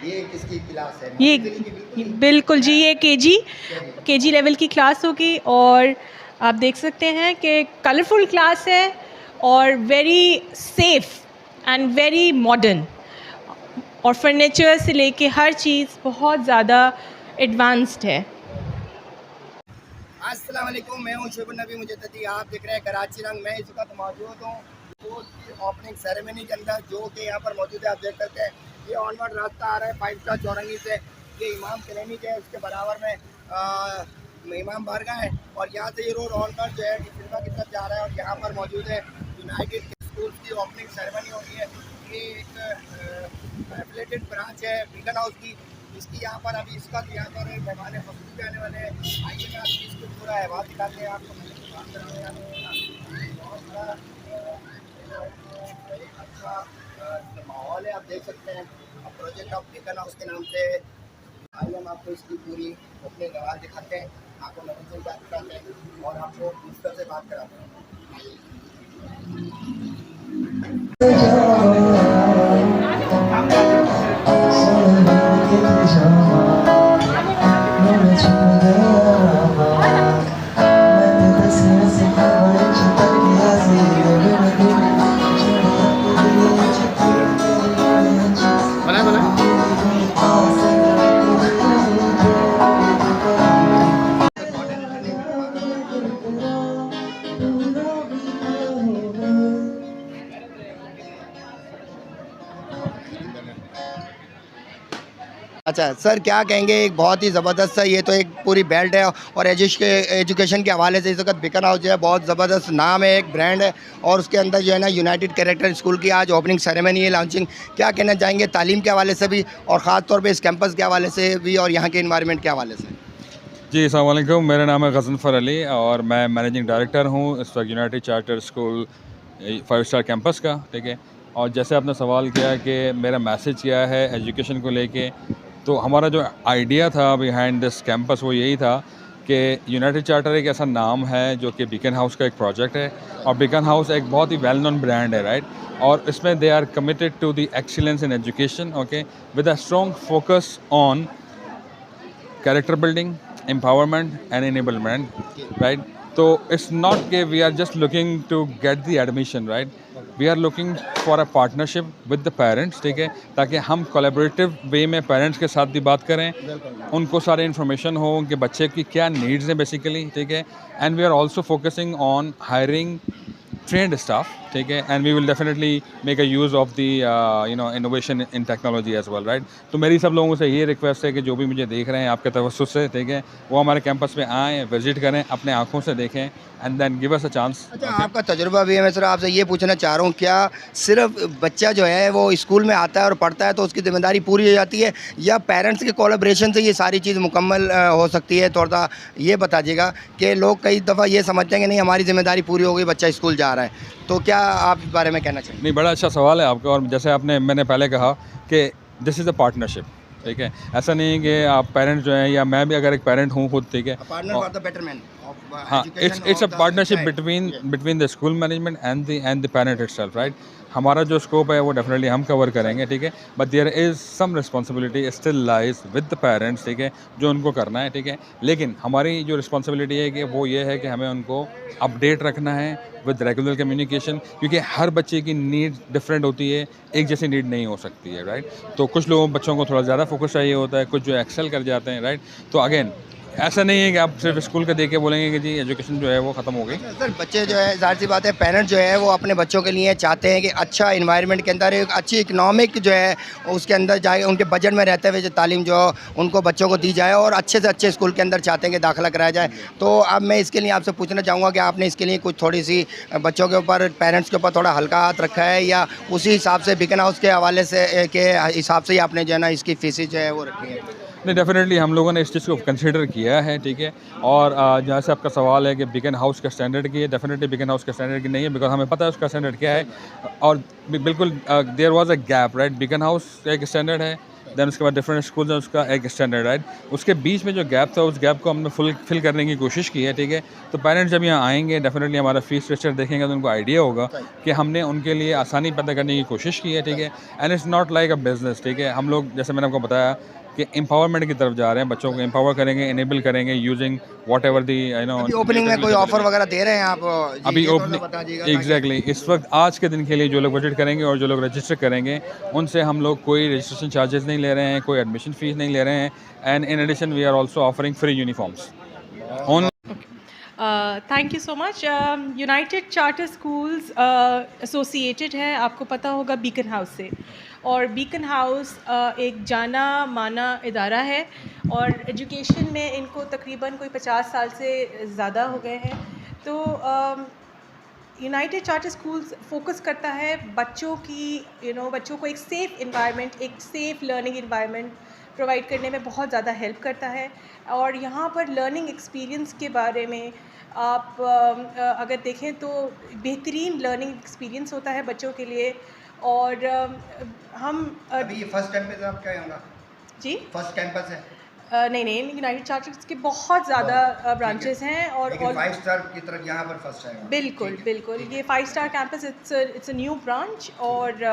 ये किसकी क्लास है? ये बिल्कुल जी, ये केजी लेवल की क्लास होगी। और आप देख सकते हैं कि कलरफुल क्लास है और very safe and very modern, और फर्नीचर से लेके हर चीज़ बहुत ज़्यादा एडवांस्ड है। अस्सलाम वालेकुम, मैं हूं शुभ नबी मुजद्ददी। आप देख रहे हैं कराची रंग। मैं इस वक्त मौजूद हूँ स्कूल की ओपनिंग सेरेमनी के अंदर, जो कि यहाँ पर मौजूद है। आप देख सकते हैं ये ऑनवर्ड रास्ता आ रहा है 5 स्टार चौरंगी से। ये इमाम क्लिनिक है, उसके बराबर में इमाम बारगाह है, और यहाँ से ये रोड ऑनवर्ड जो है सिनेमा की तरफ जा रहा है। और यहाँ पर मौजूद है यूनाइटेड स्कूल की ओपनिंग सेरेमनी हो रही है। ये एक एफिलेटेड ब्रांच है बीकन हाउस की, इसकी यहाँ पर अभी इसका यहाँ पर मेहमान खसूसी भी आने वाले हैं। आइए मैं आपकी इसको पूरा अहवाल दिखाते हैं आपको। बहुत बड़ा अच्छा माहौल है, आप देख सकते हैं। प्रोजेक्ट ऑफ बीकन हाउस के नाम से आइए हम आपको इसकी पूरी अपने अहवाल दिखाते हैं, आपको नतीजे क्या दिखाते हैं और आपको प्रिंसिपल से बात कराते हैं। अच्छा सर, क्या कहेंगे? एक बहुत ही ज़बरदस्त सा, ये तो एक पूरी बेल्ट है, और एजुकेशन के हवाले से इस वक्त बीकन हाउस जो है बहुत ज़बरदस्त नाम है, एक ब्रांड है। और उसके अंदर जो है ना यूनाइटेड कैरेक्टर स्कूल की आज ओपनिंग सेरेमनी है, लॉन्चिंग। क्या कहना चाहेंगे तालीम के हवाले से भी, और ख़ास तौर पे इस कैंपस के हवाले से भी, और यहाँ के इन्वायरमेंट के हवाले से? जी, अस्सलाम वालेकुम। मेरा नाम है गज़नफ़र अली और मैं मैनेजिंग डायरेक्टर हूँ इस वक्त United Charter school 5 star campus का, ठीक है। और जैसे आपने सवाल किया कि मेरा मैसेज क्या है एजुकेशन को लेके, तो हमारा जो आइडिया था बिहाइंड दिस कैंपस वो यही था कि यूनाइटेड चार्टर एक ऐसा नाम है जो कि बीकन हाउस का एक प्रोजेक्ट है, और बीकन हाउस एक बहुत ही वेल नोन ब्रांड है, राइट। और इसमें they are committed to the excellence in education, okay, with a strong focus on character building, empowerment and enablement, right? So it's not that we are just looking to get the admission, right? We are looking for a partnership with the parents, ठीक है, ताकि हम collaborative way में parents के साथ भी बात करें, उनको सारे information हो उनके बच्चे की क्या needs हैं basically, ठीक है। And we are also focusing on hiring trained staff, ठीक है, and we will definitely make a use of the innovation in technology as well, right? तो मेरी सब लोगों से ये रिक्वेस्ट है कि जो भी मुझे देख रहे हैं आपके तवज्जुह से, ठीक है, वो हमारे कैंपस में आएँ, विजिट करें, अपने आँखों से देखें, and then give us a chance. अच्छा, आपका तजुर्बा भी है। मैं सर आपसे ये पूछना चाह रहा हूँ, क्या सिर्फ बच्चा जो है वो स्कूल में आता है और पढ़ता है तो उसकी ज़िम्मेदारी पूरी हो जाती है, या पेरेंट्स के कोलैबोरेशन से ये सारी चीज़ मुकम्मल हो सकती है? थोड़ा सा ये बता दीजिएगा कि लोग कई दफ़ा ये समझते हैं कि नहीं हमारी ज़िम्मेदारी पूरी हो गई, बच्चा स्कूल जा रहा है, तो क्या आप इस बारे में कहना चाहिए? नहीं, बड़ा अच्छा सवाल है आपका। और जैसे मैंने पहले कहा कि दिस इज़ अ पार्टनरशिप, ठीक है। ऐसा नहीं है कि आप पेरेंट्स जो हैं, या मैं भी अगर एक पेरेंट हूँ खुद, ठीक है, partner for the betterment of हाँ, education it's a of the partnership child. Between the school management and the parent itself, right. हमारा जो स्कोप है वो डेफिनेटली हम कवर करेंगे, ठीक है, but there is some responsibility still lies with the parents, ठीक है, जो उनको करना है, ठीक है। लेकिन हमारी जो रिस्पॉन्सिबिलिटी है कि वो ये है कि हमें उनको अपडेट रखना है विद रेगुलर कम्युनिकेशन, क्योंकि हर बच्चे की नीड डिफरेंट होती है, एक जैसी नीड नहीं हो सकती है, राइट। तो कुछ लोगों बच्चों को थोड़ा ज़्यादा फोकस चाहिए होता है, कुछ जो एक्सेल कर जाते हैं, राइट। तो अगेन ऐसा नहीं है कि आप सिर्फ स्कूल का देख के बोलेंगे कि जी एजुकेशन जो है वो ख़त्म हो गई। सर बच्चे जो है, ज़ाहिर सी बात है, पेरेंट्स जो है वो अपने बच्चों के लिए चाहते हैं कि अच्छा इन्वायरमेंट के अंदर एक अच्छी इकनॉमिक जो है उसके अंदर जाए, उनके बजट में रहते हुए जो तालीम जो उनको बच्चों को दी जाए, और अच्छे से अच्छे स्कूल के अंदर चाहते हैं कि दाखिला कराया जाए। तो अब मैं इसके लिए आपसे पूछना चाहूँगा कि आपने इसके लिए कुछ थोड़ी सी बच्चों के ऊपर, पेरेंट्स के ऊपर थोड़ा हल्का हाथ रखा है, या उसी हिसाब से बीकन हाउस के हवाले से के हिसाब से ही आपने जो है ना इसकी फीसें जो है वो रखी है? नहीं, डेफिनेटली हम लोगों ने इस चीज़ को कंसिडर किया है, ठीक है। और जहाँ से आपका सवाल है कि बीकन हाउस का स्टैंडर्ड की है, डेफिनेटली बीकन हाउस का स्टैंडर्ड की नहीं है, बिकॉज हमें पता है उसका स्टैंडर्ड क्या है। और बिल्कुल there was a gap, right. Beaconhouse का एक स्टैंडर्ड है, देन उसके बाद डिफरेंट स्कूल्स हैं, उसका एक स्टैंडर्ड, राइट। उसके बीच में जो गैप था, उस गैप को हमने फिल करने की कोशिश की है, ठीक है। तो पेरेंट्स जब यहाँ आएंगे, डेफिनेटली हमारा फीस स्ट्रक्चर देखेंगे तो उनको आइडिया होगा कि हमने उनके लिए आसानी पैदा करने की कोशिश की है, ठीक है। And it's not like a business, ठीक है। हम लोग, जैसे मैंने आपको बताया, कि एम्पावरमेंट की तरफ जा रहे हैं, बच्चों को एम्पावर करेंगे, इनेबल करेंगे यूजिंग वॉट एवर दी अभी ओपनिंग में कोई ऑफर वगैरह दे रहे हैं आप? जी, अभी ये थोड़ा सा ओपनिंग, बता दीजिएगा ताकि- एग्जैक्टली इस वक्त आज के दिन के लिए जो लोग विजिट करेंगे और जो लोग रजिस्टर करेंगे, उनसे हम लोग कोई रजिस्ट्रेशन चार्जेस नहीं ले रहे हैं, कोई एडमिशन फ़ीस नहीं ले रहे हैं। And in addition we are also offering free uniforms on. Thank you so much. United Charter Schools associated है, आपको पता होगा, बीकन हाउस से। और बीकन हाउस एक जाना माना इदारा है और एजुकेशन में इनको तकरीबन कोई 50 साल से ज़्यादा हो गए हैं। तो यूनाइटेड चार्टर स्कूल्स फोकस करता है बच्चों की बच्चों को एक सेफ़ इन्वायरमेंट, एक सेफ़ लर्निंग इन्वायरमेंट प्रोवाइड करने में बहुत ज़्यादा हेल्प करता है। और यहाँ पर लर्निंग एक्सपीरियंस के बारे में आप अगर देखें तो बेहतरीन लर्निंग एक्सपीरियंस होता है बच्चों के लिए। और हम अभी ये फर्स्ट कैंपस है आपका यहाँ का? जी फर्स्ट कैंपस है? नहीं, यूनाइटेड चार्टर्स के बहुत ज़्यादा ब्रांचेस हैं और 5 स्टार की तरफ यहाँ पर फर्स्ट है। बिल्कुल ये 5 star campus it's a new branch. और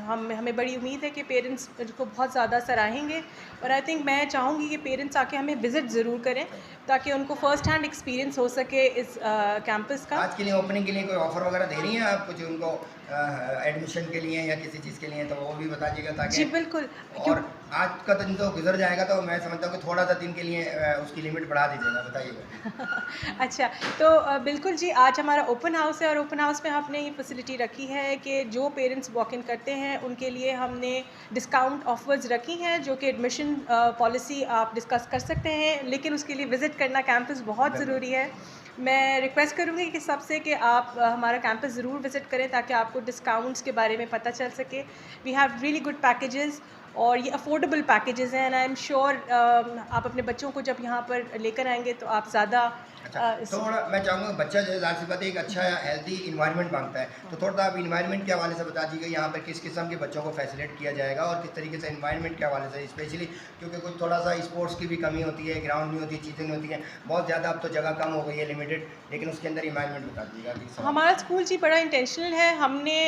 हमें बड़ी उम्मीद है कि पेरेंट्स इसको बहुत ज़्यादा सराहेंगे। और आई थिंक मैं चाहूँगी कि पेरेंट्स आके हमें विज़िट ज़रूर करें ताकि उनको फ़र्स्ट हैंड एक्सपीरियंस हो सके इस कैंपस का। आज के लिए ओपनिंग के लिए कोई ऑफर वगैरह दे रही हैं आप कुछ उनको एडमिशन के लिए या किसी चीज़ के लिए, तो वो भी बता दीजिएगा ताकि। जी बिल्कुल। और आज का दिन तो गुजर जाएगा, तो मैं समझता हूँ कि थोड़ा सा दिन के लिए उसकी लिमिट बढ़ा दीजिएगा, बताइएगा। अच्छा, तो बिल्कुल जी, आज हमारा ओपन हाउस है और ओपन हाउस में हमने ये फैसिलिटी रखी है कि जो पेरेंट्स वॉक इन करते हैं उनके लिए हमने डिस्काउंट ऑफर्स रखी हैं, जो कि एडमिशन पॉलिसी आप डिस्कस कर सकते हैं, लेकिन उसके लिए विज़िट करना कैंपस बहुत ज़रूरी है। मैं रिक्वेस्ट करूँगी कि सबसे कि आप हमारा कैंपस ज़रूर विज़िट करें ताकि आपको डिस्काउंट्स के बारे में पता चल सके। We have really good packages और ये अफोर्डेबल पैकेजेस हैं एंड आई एम श्योर आप अपने बच्चों को जब यहाँ पर लेकर आएंगे तो आप ज़्यादा थोड़ा मैं चाहूँगा, बच्चा जो है ज़ाहिर सी बात है एक अच्छा हेल्दी इन्वायरमेंट मांगता है, तो थोड़ा आप इन्वायरमेंट के हवाले से बता दीजिए यहाँ पर किस किस्म के बच्चों को फैसिलिटेट किया जाएगा और किस तरीके से इन्वायरमेंट के हवाले से, स्पेशली क्योंकि कुछ थोड़ा सा स्पोर्ट्स की भी कमी होती है, ग्राउंड नहीं होती, चीज़ें नहीं होती हैं बहुत ज़्यादा। अब तो जगह कम हो गई है, लिमिटेड, लेकिन उसके अंदर इन्वायरमेंट बता दीजिएगा। हमारा स्कूल जी बड़ा इंटेंशनल है। हमने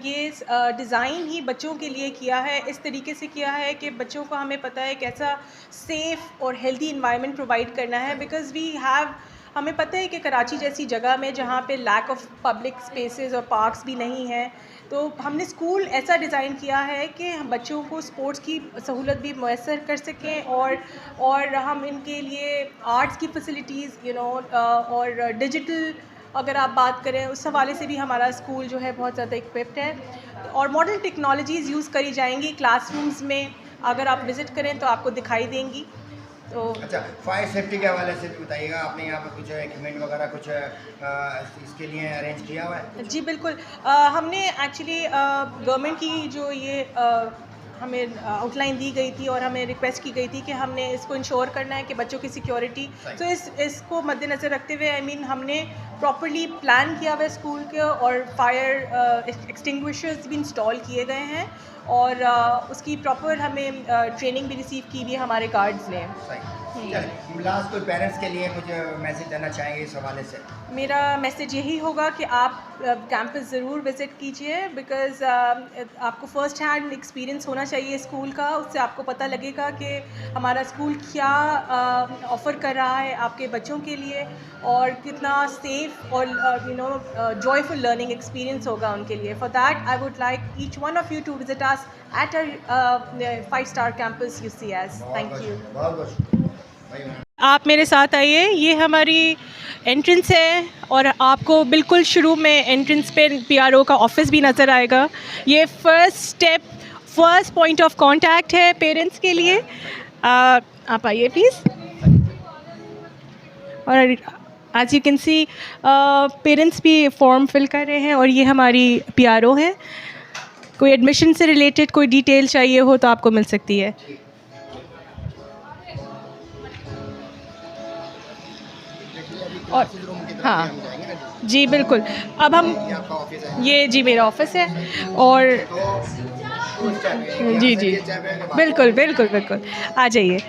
ये डिज़ाइन ही बच्चों के लिए किया है, इस तरीके से किया है कि बच्चों को हमें पता है कैसा सेफ़ और हेल्दी इन्वायरमेंट प्रोवाइड करना है। बिकॉज़ हमें पता है कि कराची जैसी जगह में जहाँ पे लैक ऑफ पब्लिक स्पेसेस और पार्क्स भी नहीं हैं, तो हमने स्कूल ऐसा डिज़ाइन किया है कि बच्चों को स्पोर्ट्स की सहूलत भी मैसर कर सकें और हम इनके लिए आर्ट्स की फैसिलिटीज़ और डिजिटल अगर आप बात करें उस हवाले से भी हमारा स्कूल जो है बहुत ज़्यादा इक्विप्ड है और मॉडर्न टेक्नोलॉजीज़ यूज़ करी जाएंगी क्लासरूम्स में। अगर आप विज़िट करें तो आपको दिखाई देंगी। तो अच्छा, फायर सेफ्टी के हवाले से भी बताइएगा, आपने यहाँ पर कुछ इक्विपमेंट वगैरह कुछ इसके लिए अरेंज किया हुआ है? जी बिल्कुल। हमने एक्चुअली गवर्नमेंट की जो ये हमें आउटलाइन दी गई थी और हमें रिक्वेस्ट की गई थी कि हमने इसको इंश्योर करना है कि बच्चों की सिक्योरिटी, तो इसको मद्देनज़र रखते हुए हमने प्रॉपर्ली प्लान किया हुआ है स्कूल के और फायर एक्सटिंग्विशर्स भी इंस्टॉल किए गए हैं और उसकी प्रॉपर हमें ट्रेनिंग भी रिसीव की हुई है हमारे गार्ड्स ने। लास्ट कोई पेरेंट्स के लिए कुछ मैसेज देना चाहेंगे इस हवाले से? मेरा मैसेज यही होगा कि आप कैंपस ज़रूर विज़िट कीजिए बिकॉज़ आपको फ़र्स्ट हैंड एक्सपीरियंस होना चाहिए स्कूल का। उससे आपको पता लगेगा कि हमारा स्कूल क्या ऑफ़र कर रहा है आपके बच्चों के लिए और कितना सेफ़ और जॉयफुल लर्निंग एक्सपीरियंस होगा उनके लिए। For that I would like each one of you to visit us at a 5-star campus UCS। Thank you. आप मेरे साथ आइए, ये हमारी एंट्रेंस है और आपको बिल्कुल शुरू में एंट्रेंस पे PRO का ऑफिस भी नज़र आएगा। ये फर्स्ट पॉइंट ऑफ कांटेक्ट है पेरेंट्स के लिए। आप आइए प्लीज़। और as you can see parents भी फॉर्म फिल कर रहे हैं और ये हमारी PRO है। कोई एडमिशन से रिलेटेड कोई डिटेल चाहिए हो तो आपको मिल सकती है। और हाँ जी बिल्कुल। अब हम ये जी मेरा ऑफिस है और जी जी बिल्कुल बिल्कुल बिल्कुल, आ जाइए।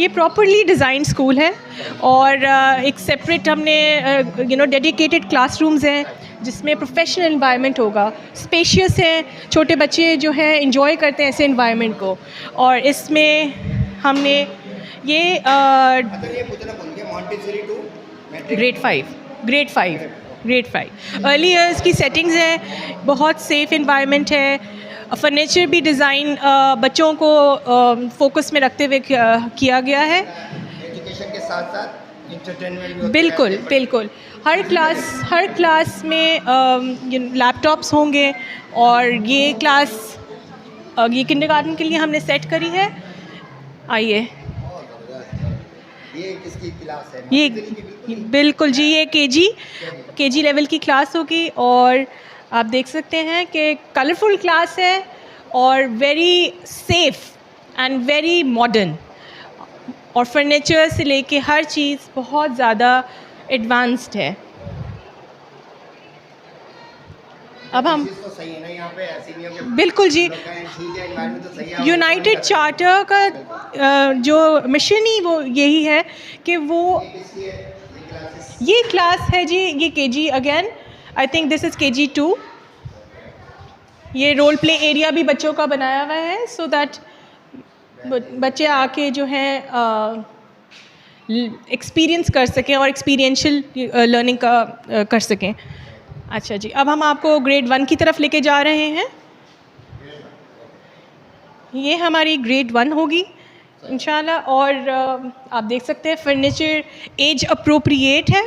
ये प्रॉपरली डिज़ाइन स्कूल है और एक सेपरेट हमने डेडिकेटेड क्लासरूम्स हैं जिसमें प्रोफेशनल इन्वायरमेंट होगा, स्पेशियस है, छोटे बच्चे जो हैं एंजॉय करते हैं ऐसे इन्वायरमेंट को। और इसमें हमने ये ये पूछना भूल गया, Montessori to matric grade 5 early years की सेटिंग्स है, बहुत सेफ़ इन्वायरमेंट है। फर्नीचर भी डिज़ाइन बच्चों को फोकस में रखते हुए किया गया है। एजुकेशन के साथ साथ इंटरटेनमेंट भी होता है। बिल्कुल बिल्कुल, हर क्लास में लैपटॉप्स होंगे और ये क्लास ये किंडरगार्टन के लिए हमने सेट करी है। आइए, ये किसकी क्लास है? ये बिल्कुल जी, ये केजी लेवल की क्लास होगी और आप देख सकते हैं कि कलरफुल क्लास है और very safe and very modern, और फर्नीचर से लेके हर चीज़ बहुत ज़्यादा एडवांस्ड है। अब हम तो सही है ना यहाँ पे, ऐसी नहीं है कि बिल्कुल जी, ठीक है, environment तो सही है। यूनाइटेड चार्टर का जो मिशन ही वो यही है कि वो ये क्लास है जी, ये KG again, I think this is KG 2। ये रोल प्ले एरिया भी बच्चों का बनाया हुआ है सो दैट बच्चे आके जो हैं एक्सपीरियंस कर सकें और एक्सपीरियंशियल लर्निंग का कर सकें। अच्छा जी, अब हम आपको ग्रेड 1 की तरफ लेके जा रहे हैं। ये हमारी ग्रेड 1 होगी इंशाल्लाह, और आप देख सकते हैं फर्नीचर एज अप्रोप्रिएट है।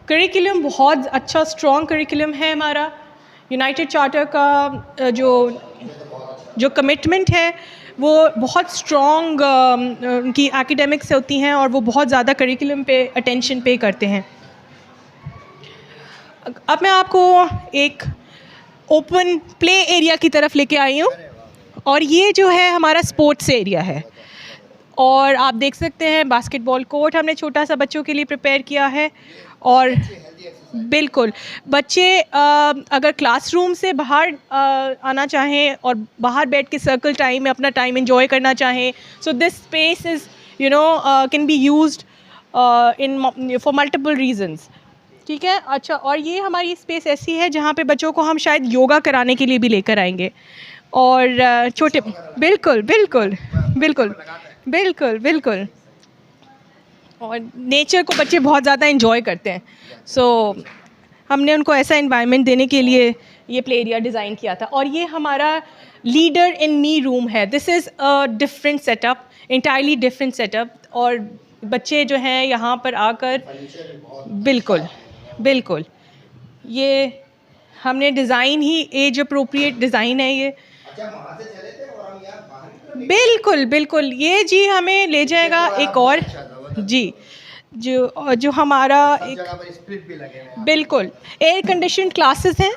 करिकुलम बहुत अच्छा स्ट्रॉन्ग करिकुलम है हमारा। यूनाइटेड चार्टर का जो कमिटमेंट है वो बहुत स्ट्रॉन्ग उनकी एकेडमिक्स होती हैं और वो बहुत ज़्यादा करिकुलम पे अटेंशन पे करते हैं। अब मैं आपको एक ओपन प्ले एरिया की तरफ लेके आई हूँ और ये जो है हमारा स्पोर्ट्स एरिया है, और आप देख सकते हैं बास्केटबॉल कोर्ट हमने छोटा सा बच्चों के लिए प्रिपेयर किया है। और बिल्कुल बच्चे अगर क्लासरूम से बाहर आना चाहें और बाहर बैठ के सर्कल टाइम में अपना टाइम एंजॉय करना चाहें, so this space is can be used in for multiple reasons. ठीक है, अच्छा, और ये हमारी स्पेस ऐसी है जहाँ पे बच्चों को हम शायद योगा कराने के लिए भी लेकर आएंगे और छोटे बिल्कुल बिल्कुल बिल्कुल बिल्कुल बिल्कुल, और नेचर को बच्चे बहुत ज़्यादा एंजॉय करते हैं। सो हमने उनको ऐसा एनवायरनमेंट देने के लिए ये प्ले एरिया डिज़ाइन किया था। और ये हमारा लीडर इन मी रूम है। This is a different setup, entirely different setup, और बच्चे जो हैं यहाँ पर आकर बिल्कुल बिल्कुल, ये हमने डिज़ाइन ही एज अप्रोप्रिएट डिज़ाइन है ये। बिल्कुल बिल्कुल, ये जी हमें ले जाएगा एक और जी, जो हमारा एक बिल्कुल एयर कंडीशन क्लासेस हैं।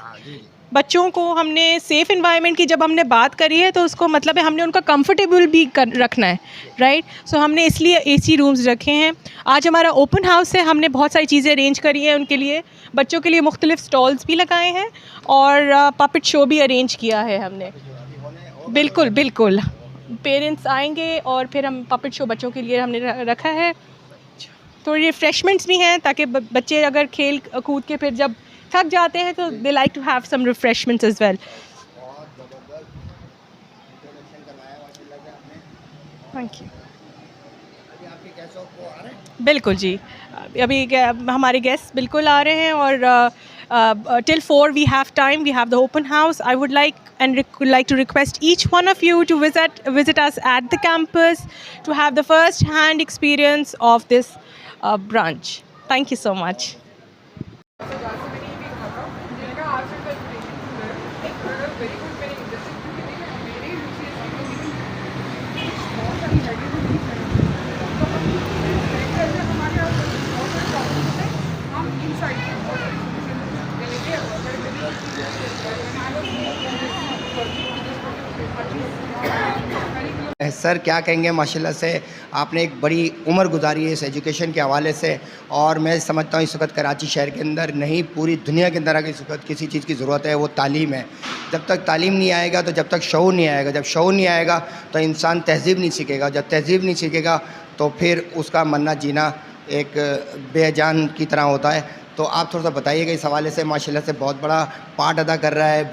बच्चों को हमने सेफ़ इन्वायरमेंट की जब हमने बात करी है तो उसको मतलब है हमने उनका कंफर्टेबल भी रखना है, राइट। सो हमने इसलिए AC रूम्स रखे हैं। आज हमारा ओपन हाउस है, हमने बहुत सारी चीज़ें अरेंज करी हैं उनके लिए। बच्चों के लिए मुख्तलिफ स्टॉल्स भी लगाए हैं और पपेट शो भी अरेंज किया है हमने। बिल्कुल बिल्कुल, पेरेंट्स आएंगे और फिर हम पपेट शो बच्चों के लिए हमने रखा है। थोड़ी रिफ़्रेशमेंट्स भी हैं ताकि बच्चे अगर खेल कूद के फिर जब थक जाते हैं तो they like to have some refreshments as well. Thank you. बिल्कुल जी, अभी हमारे गेस्ट बिल्कुल आ रहे हैं और till 4 we have time, we have the open house. I would like to request each one of you to visit us at the campus to have the first hand experience of this branch. Thank you so much. Sir क्या कहेंगे, माशाल्लाह से आपने एक बड़ी उम्र गुजारी है इस एजुकेशन के हवाले से, और मैं समझता हूँ इस वक्त कराची शहर के अंदर नहीं पूरी दुनिया के अंदर अगर इस वक्त किसी चीज़ की ज़रूरत है वो तालीम है। जब तक तालीम नहीं आएगा तो जब तक शऊर नहीं आएगा, जब शऊर नहीं आएगा तो इंसान तहज़ीब नहीं सीखेगा, जब तहज़ीब नहीं सीखेगा तो फिर उसका मरना जीना एक बेजान की तरह होता है। तो आप थोड़ा सा बताइएगा इस हवाले से। माशाल्लाह से बहुत बड़ा पार्ट अदा कर रहा है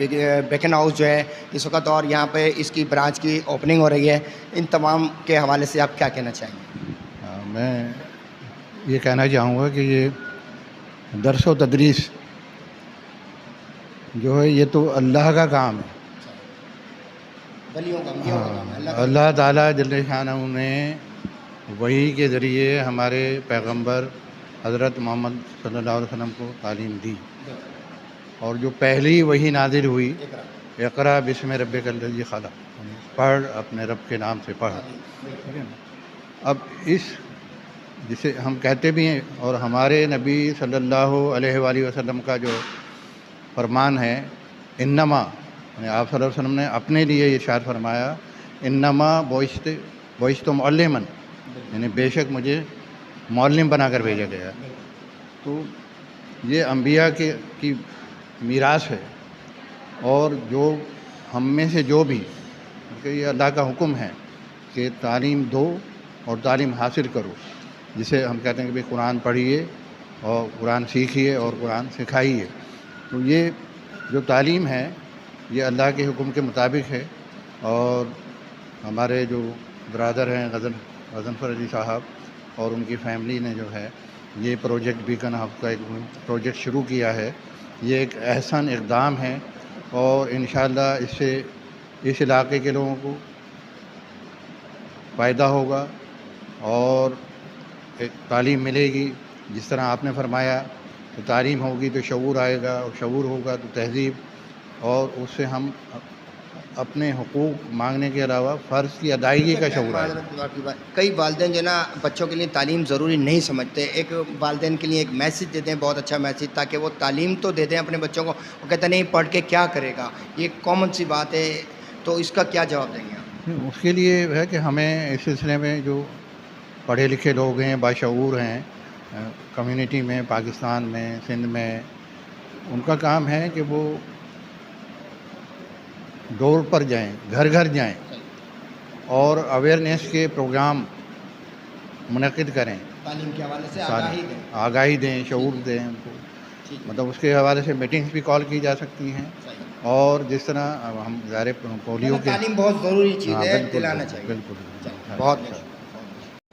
बेकन हाउस जो है इस वक्त, और यहाँ पे इसकी ब्रांच की ओपनिंग हो रही है। इन तमाम के हवाले से आप क्या कहना चाहेंगे? मैं ये कहना चाहूँगा कि ये दरस व तदरीस जो है ये तो अल्लाह का काम है। वलियों का, अंबिया का काम है, अल्लाह का। अल्लाह ताला जल्ल शानहू ने वही के ज़रिए हमारे पैगंबर हज़रत मोहम्मद सल्लल्लाहु अलैहि वसल्लम को तालीम दी, और जो पहली वही नाजिल हुई, इक़रा बिस्म रब्बिकल्लज़ी खलक़, पढ़ अपने रब के नाम से पढ़, ठीक है ना। अब इस जिसे हम कहते भी हैं, और हमारे नबी सल्लल्लाहु अलैहि वसल्लम का जो फरमान है, इन्नमा, यानी आप सल्लल्लाहु अलैहि वसल्लम ने अपने लिए इरशाद फरमाया, इन्नमा बुइस्तु मुअल्लिमन, यानी बेशक मुझे मौल्लिम बनाकर भेजा गया। तो ये अम्बिया की मीरास है, और जो हम में से जो भी, क्योंकि ये अल्लाह का हुक्म है कि तालीम दो और तालीम हासिल करो, जिसे हम कहते हैं कि भाई कुरान पढ़िए और कुरान सीखिए और कुरान सिखाइए। तो ये जो तालीम है ये अल्लाह के हुक्म के मुताबिक है। और हमारे जो ब्रदर हैं गज़नफ़र अली साहब और उनकी फ़ैमिली ने जो है ये प्रोजेक्ट बेकन हाउस का एक प्रोजेक्ट शुरू किया है। ये एक एहसन इक़दाम है, और इंशाअल्लाह इससे इस इलाके के लोगों को फ़ायदा होगा और एक तालीम मिलेगी। जिस तरह आपने फरमाया कि तालीम होगी तो शऊर आएगा, और शऊर होगा तो तहज़ीब, और उससे हम अपने हुकूक मांगने के अलावा फ़र्ज़ की अदायगी का शऊर आएगा। कई वालिदैन जो ना बच्चों के लिए तालीम ज़रूरी नहीं समझते। एक वालिदैन के लिए एक मैसेज देते हैं, बहुत अच्छा मैसेज, ताकि वो तालीम तो दे दें अपने बच्चों को। वो कहते नहीं पढ़ के क्या करेगा, ये कॉमन सी बात है। तो इसका क्या जवाब देंगे आप? उसके लिए है कि हमें इस सिलसिले में जो पढ़े लिखे लोग हैं, बाशऊर हैं कम्युनिटी में, पाकिस्तान में, सिंध में, उनका काम है कि वो डोर पर जाएं, घर घर जाएं और अवेयरनेस के प्रोग्राम मुनक़िद करें, तालीम के हवाले से आगाही दें, शऊर दें उनको। मतलब उसके हवाले से मीटिंग्स भी कॉल की जा सकती हैं, और जिस तरह अब हम ज़ाहिर पोलियो के तालीम बहुत ज़रूरी चीज़ है, दिलाना चाहिए। बिल्कुल बहुत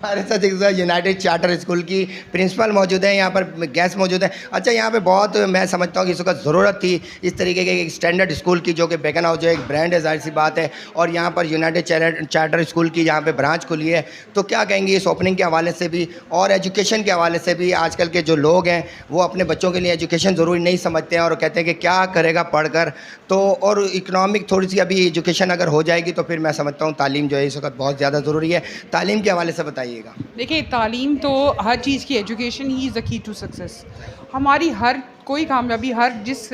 हमारे साथ एक यूनाइटेड चार्टर स्कूल की प्रिंसिपल मौजूद है, यहाँ पर गेस्ट मौजूद है। अच्छा, यहाँ पे बहुत मैं समझता हूँ कि इस वक्त ज़रूरत थी इस तरीके के एक स्टैंडर्ड स्कूल की, जो कि बेकन हाउस जो एक ब्रांड है, जाहिर सी बात है, और यहाँ पर यूनाइटेड चार्टर स्कूल की यहाँ पे ब्रांच खुली है। तो क्या कहेंगे इस ओपनिंग के हवाले से भी और एजुकेशन के हवाले से भी? आजकल के जो लोग हैं वो अपने बच्चों के लिए एजुकेशन ज़रूरी नहीं समझते हैं, और कहते हैं कि क्या करेगा पढ़ कर। तो और इकनॉमिक थोड़ी सी अभी एजुकेशन अगर हो जाएगी तो फिर मैं समझता हूँ तालीम जो है इस वक्त बहुत ज़्यादा ज़रूरी है। तालीम के हवाले से बताइए। देखिए, तालीम तो हर चीज़ की, एजुकेशन ही is the key to success. हमारी हर कोई कामयाबी, हर जिस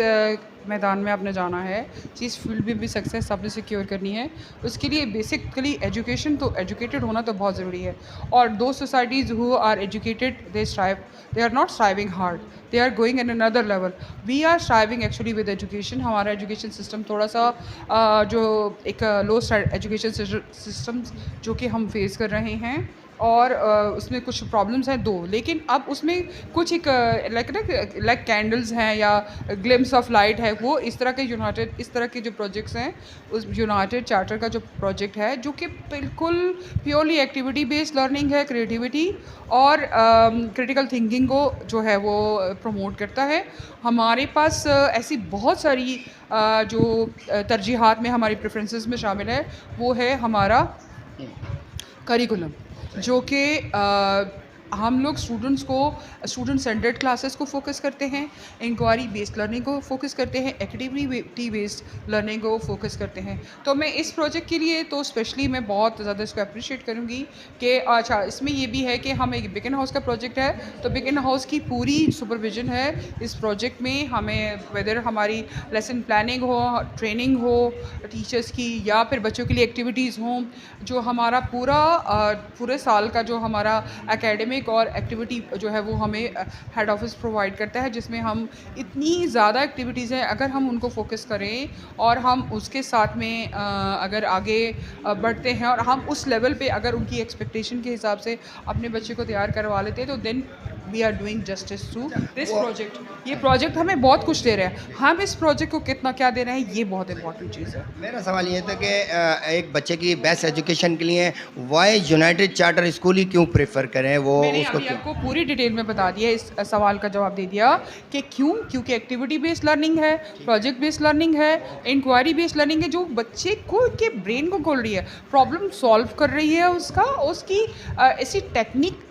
मैदान में आपने जाना है, जिस फील्ड में भी सक्सेस आपने सिक्योर करनी है, उसके लिए बेसिकली एजुकेशन, तो एजुकेटेड होना तो बहुत ज़रूरी है। और दो societies who are educated they strive, they are not striving hard, they are going in another level. We are striving actually with education. हमारा एजुकेशन सिस्टम थोड़ा सा जो एक लो एजुकेशन सिस्टम जो कि हम फेस कर रहे हैं, और उसमें कुछ प्रॉब्लम्स हैं दो, लेकिन अब उसमें कुछ एक लाइक कैंडल्स हैं या ग्लिम्स ऑफ लाइट है, वो इस तरह के इस तरह के जो प्रोजेक्ट्स हैं, उस यूनाइटेड चार्टर का जो प्रोजेक्ट है, जो कि बिल्कुल प्योरली एक्टिविटी बेस्ड लर्निंग है, क्रिएटिविटी और क्रिटिकल थिंकिंग को जो है वो प्रमोट करता है। हमारे पास ऐसी बहुत सारी जो तरजीहात में, हमारी प्रेफरेंसेस में शामिल है, वो है हमारा करिकुलम, जो कि हम लोग स्टूडेंट सेंटर्ड क्लासेस को फोकस करते हैं, इंक्वायरी बेस्ड लर्निंग को फोकस करते हैं, एक्टिविटी बेस्ड लर्निंग को फोकस करते हैं। तो मैं इस प्रोजेक्ट के लिए तो स्पेशली मैं बहुत ज़्यादा इसको अप्रिशिएट करूँगी कि अच्छा इसमें ये भी है कि हम एक बिकन हाउस का प्रोजेक्ट है, तो बिकन हाउस की पूरी सुपरविजन है इस प्रोजेक्ट में। हमें वेदर हमारी लेसन प्लानिंग हो, ट्रेनिंग हो टीचर्स की, या फिर बच्चों के लिए एक्टिविटीज़ हों, जो हमारा पूरे साल का जो हमारा एकेडमिक और एक्टिविटी जो है वो हमें हेड ऑफिस प्रोवाइड करता है, जिसमें हम इतनी ज़्यादा एक्टिविटीज़ हैं, अगर हम उनको फोकस करें और हम उसके साथ में अगर आगे बढ़ते हैं और हम उस लेवल पे अगर उनकी एक्सपेक्टेशन के हिसाब से अपने बच्चे को तैयार करवा लेते हैं, तो then we are doing justice to this project. ये प्रोजेक्ट हमें बहुत कुछ दे रहा है, हम इस प्रोजेक्ट को कितना क्या दे रहे हैं ये बहुत इंपॉर्टेंट चीज़ है। मेरा सवाल ये था कि एक बच्चे की बेस्ट एजुकेशन के लिए वाई यूनाइटेड चार्टर स्कूल ही क्यों प्रेफर करें, वो मैंने उसको अभी क्यों? आपको पूरी डिटेल में बता दिया, इस सवाल का जवाब दे दिया कि क्यों, क्योंकि एक्टिविटी बेस्ड लर्निंग है, प्रोजेक्ट बेस्ड लर्निंग है, इंक्वायरी बेस्ड लर्निंग है, जो बच्चे को के ब्रेन को खोल रही है, प्रॉब्लम सॉल्व कर रही है, उसकी ऐसी टेक्निक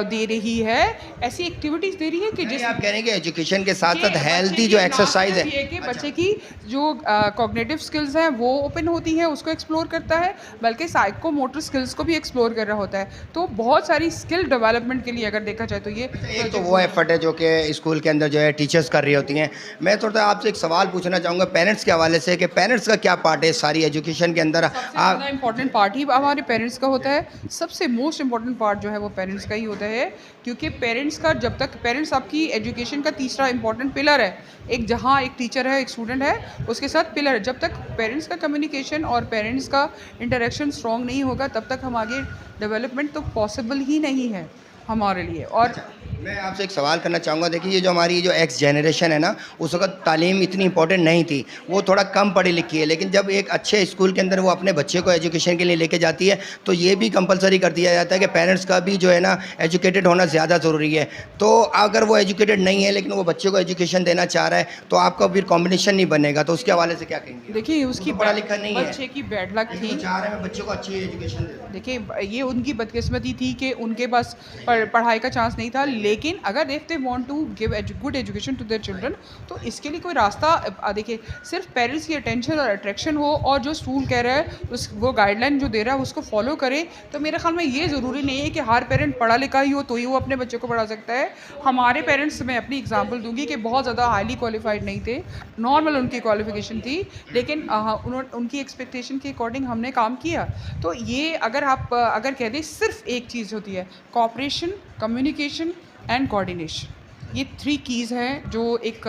दे रही है, ऐसी एक्टिविटीज़ दे रही है कि जिस आप कह रहे हैं कि एजुकेशन के साथ साथ हेल्थी जो एक्सरसाइज है कि बच्चे की जो कॉग्निटिव स्किल्स हैं वो ओपन होती हैं, उसको एक्सप्लोर करता है, बल्कि साइकोमोटर स्किल्स को भी एक्सप्लोर कर रहा होता है। तो बहुत सारी स्किल डेवलपमेंट के लिए अगर देखा जाए तो ये एक तो वो एफर्ट है जो कि स्कूल के अंदर जो है टीचर्स कर रही होती हैं। मैं थोड़ा सा आपसे एक सवाल पूछना चाहूँगा पेरेंट्स के हवाले से कि पेरेंट्स का क्या पार्ट है सारी एजुकेशन के अंदर? सबसे इम्पॉर्टेंट पार्ट ही हमारे पेरेंट्स का होता है, सबसे मोस्ट इम्पॉर्टेंट पार्ट जो है वो पेरेंट्स का ही होता है, क्योंकि पेरेंट्स का जब तक पेरेंट्स आपकी एजुकेशन का तीसरा इंपॉर्टेंट पिलर है। एक जहाँ एक टीचर है, एक स्टूडेंट है, उसके साथ पिलर है। जब तक पेरेंट्स का कम्युनिकेशन और पेरेंट्स का इंटरेक्शन स्ट्रॉन्ग नहीं होगा, तब तक हम आगे डेवलपमेंट तो पॉसिबल ही नहीं है हमारे लिए। और मैं आपसे एक सवाल करना चाहूँगा, देखिए ये जो हमारी जो एक्स जनरेशन है ना, उस वक्त तालीम इतनी इंपॉर्टेंट नहीं थी, वो थोड़ा कम पढ़ी लिखी है, लेकिन जब एक अच्छे स्कूल के अंदर वो अपने बच्चे को एजुकेशन के लिए लेके जाती है, तो ये भी कंपलसरी कर दिया जाता है कि पेरेंट्स का भी जो है ना एजुकेटेड होना ज़्यादा ज़रूरी है। तो अगर वो एजुकेटेड नहीं है लेकिन वो बच्चे को एजुकेशन देना चाह रहा है, तो आपका फिर कॉम्बिनेशन नहीं बनेगा, तो उसके हवाले से क्या कहेंगे? देखिए उसकी पढ़ा लिखा नहीं है, बच्चे की बैड लक थी, चाह रहे हैं बच्चे को अच्छी एजुकेशन दे। देखिए ये उनकी बदकिस्मती थी कि उनके पास पढ़ाई का चांस नहीं था, लेकिन अगर if they want to give good education to their children, तो इसके लिए कोई रास्ता देखिए सिर्फ पेरेंट्स की अटेंशन और अट्रैक्शन हो, और जो स्कूल कह रहा है वो गाइडलाइन जो दे रहा है उसको फॉलो करे। तो मेरे ख्याल में ये ज़रूरी नहीं है कि हर पेरेंट पढ़ा लिखा ही हो तो ही वो अपने बच्चे को पढ़ा सकता है। हमारे पेरेंट्स, मैं अपनी एग्जांपल दूंगी कि बहुत ज़्यादा हाईली क्वालिफाइड नहीं थे, नॉर्मल उनकी क्वालिफिकेशन थी, लेकिन उनकी एक्सपेक्टेशन के अकॉर्डिंग हमने काम किया। तो ये अगर कह दें सिर्फ एक चीज़ होती है, कोऑपरेशन, कम्युनिकेशन एंड कोऑर्डिनेशन। ये 3 कीज़ हैं जो एक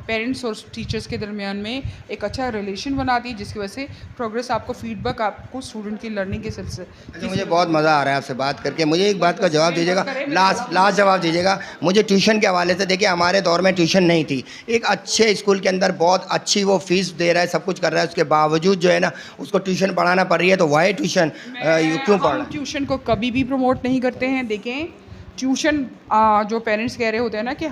पेरेंट्स और टीचर्स के दरमियान में एक अच्छा रिलेशन बनाती है, जिसकी वजह से प्रोग्रेस आपको फीडबैक आपको स्टूडेंट की लर्निंग के सिलसिले। मुझे बहुत मज़ा आ रहा है आपसे बात करके। मुझे एक बात का जवाब दीजिएगा, लास्ट जवाब दीजिएगा मुझे ट्यूशन के हवाले से। देखिए हमारे दौर में ट्यूशन नहीं थी, एक अच्छे स्कूल के अंदर बहुत अच्छी वो फीस दे रहा है, सब कुछ कर रहा है, उसके बावजूद जो है ना उसको ट्यूशन पढ़ाना पड़ रही है, तो वाई ट्यूशन क्यों पढ़ना? ट्यूशन को कभी भी प्रमोट नहीं करते हैं। देखें ट्यूशन जो पेरेंट्स कह रहे होते हैं ना कि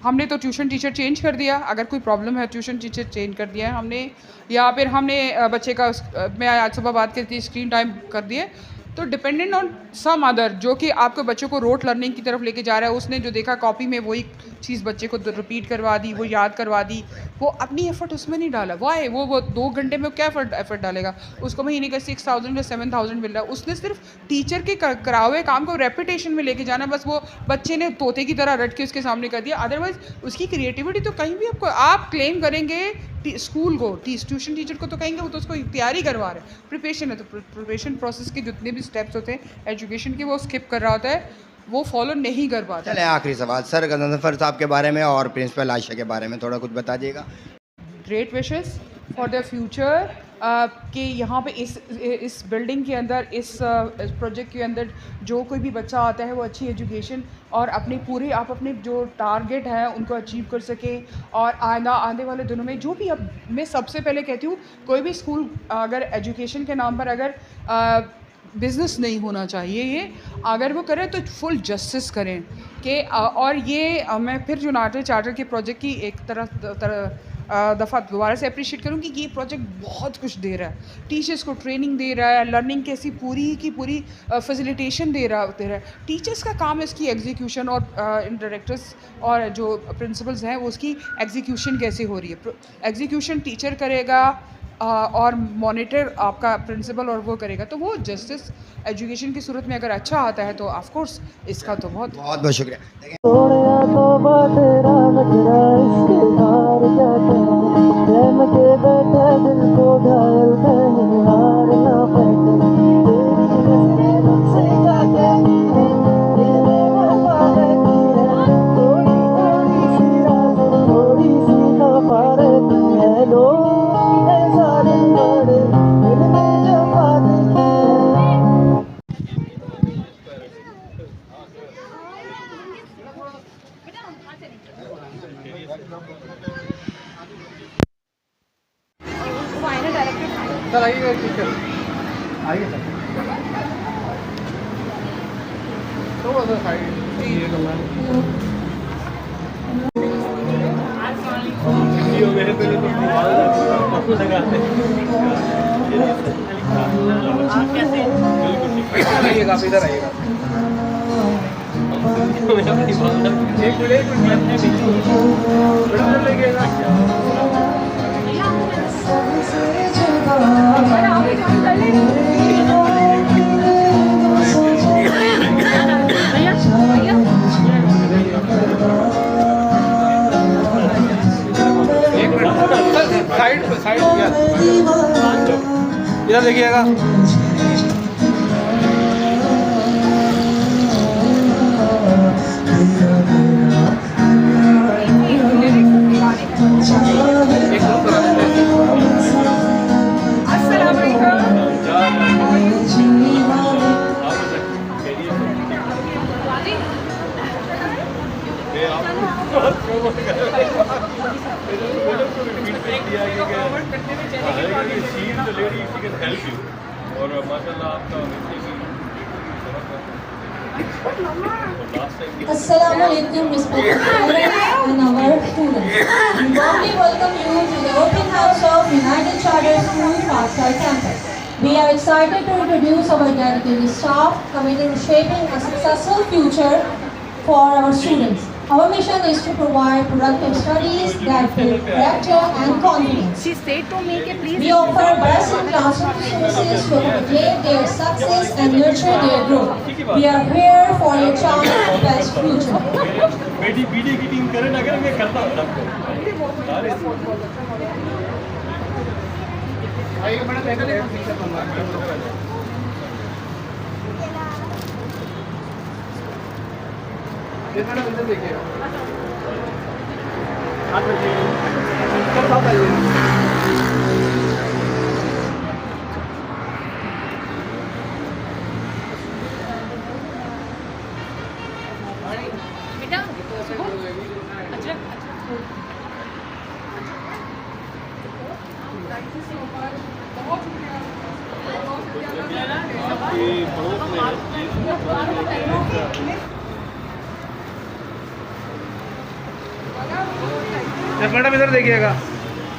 हमने तो ट्यूशन टीचर चेंज कर दिया, अगर कोई प्रॉब्लम है ट्यूशन टीचर चेंज कर दिया है हमने, या फिर हमने बच्चे का, मैं आज सुबह बात करती थी, स्क्रीन टाइम कर दिए, तो डिपेंडेंट ऑन सम अदर जो कि आपके बच्चों को रोट लर्निंग की तरफ लेके जा रहा है। उसने जो देखा कॉपी में वही चीज़ बच्चे को रिपीट करवा दी, वो याद करवा दी, वो अपनी एफर्ट उसमें नहीं डाला। वाई वो 2 घंटे में क्या एफर्ट डालेगा? उसको महीने का 6,000 या 7,000 मिल रहा है, उसने सिर्फ टीचर के कराए हुए काम को रेपिटेशन में लेके जाना, बस वो बच्चे ने तोते की तरह रट के उसके सामने कर दिया। अदरवाइज उसकी क्रिएटिविटी तो कहीं भी आप क्लेम करेंगे स्कूल को, ट्यूशन टीचर को तो कहेंगे वो तो उसको तैयारी करवा रहे हैं, प्रिपरेशन है, तो प्रिपरेशन प्रोसेस के जितने भी स्टेप्स होते हैं एजुकेशन के वो स्किप कर रहा होता है, वो फॉलो नहीं कर पाता। चले आखिरी सवाल सर, गजनफर साहब के बारे में और प्रिंसिपल आयशा के बारे में थोड़ा कुछ बता दीजिएगा। Great wishes for the future कि यहाँ पे इस बिल्डिंग के अंदर, इस प्रोजेक्ट के अंदर जो कोई भी बच्चा आता है वो अच्छी एजुकेशन और आप अपने जो टारगेट है उनको अचीव कर सकें, और आने वाले दिनों में जो भी, अब मैं सबसे पहले कहती हूँ कोई भी स्कूल अगर एजुकेशन के नाम पर अगर बिज़नेस नहीं होना चाहिए, ये अगर वो करें तो फुल जस्टिस करें कि और ये मैं फिर यूनाइटेड चार्टर के प्रोजेक्ट की एक तरह दफ़ा दोबारा से अप्रिशिएट करूँ कि ये प्रोजेक्ट बहुत कुछ दे रहा है, टीचर्स को ट्रेनिंग दे रहा है, लर्निंग कैसी पूरी की पूरी फैसिलिटेशन दे रहा है। टीचर्स का काम है इसकी एग्जीक्यूशन, और इन डायरेक्टर्स और जो प्रिंसिपल्स हैं वो उसकी एग्जीक्यूशन कैसे हो रही है। एग्जीक्यूशन टीचर करेगा और मॉनिटर आपका प्रिंसिपल और वो करेगा, तो वो जस्टिस एजुकेशन की सूरत में अगर अच्छा आता है तो ऑफ कोर्स इसका तो बहुत बहुत बहुत शुक्रिया। देखिए, इधर देखिएगा। Assalamualaikum, respected parents and our students. We warmly welcome you to the open house of United Charter School, Five-Star Campus. We are excited to introduce our dedicated staff committed to shaping a successful future for our students. Our mission is to provide productive studies that build character and confidence. She said to me, please. We offer best in classroom resources to accommodate their success and nurture their growth. We are here for your child's best future. बेटी की team करे ना करे, मैं करता हूँ सबको। बेटा मैडम इधर देखिएगा,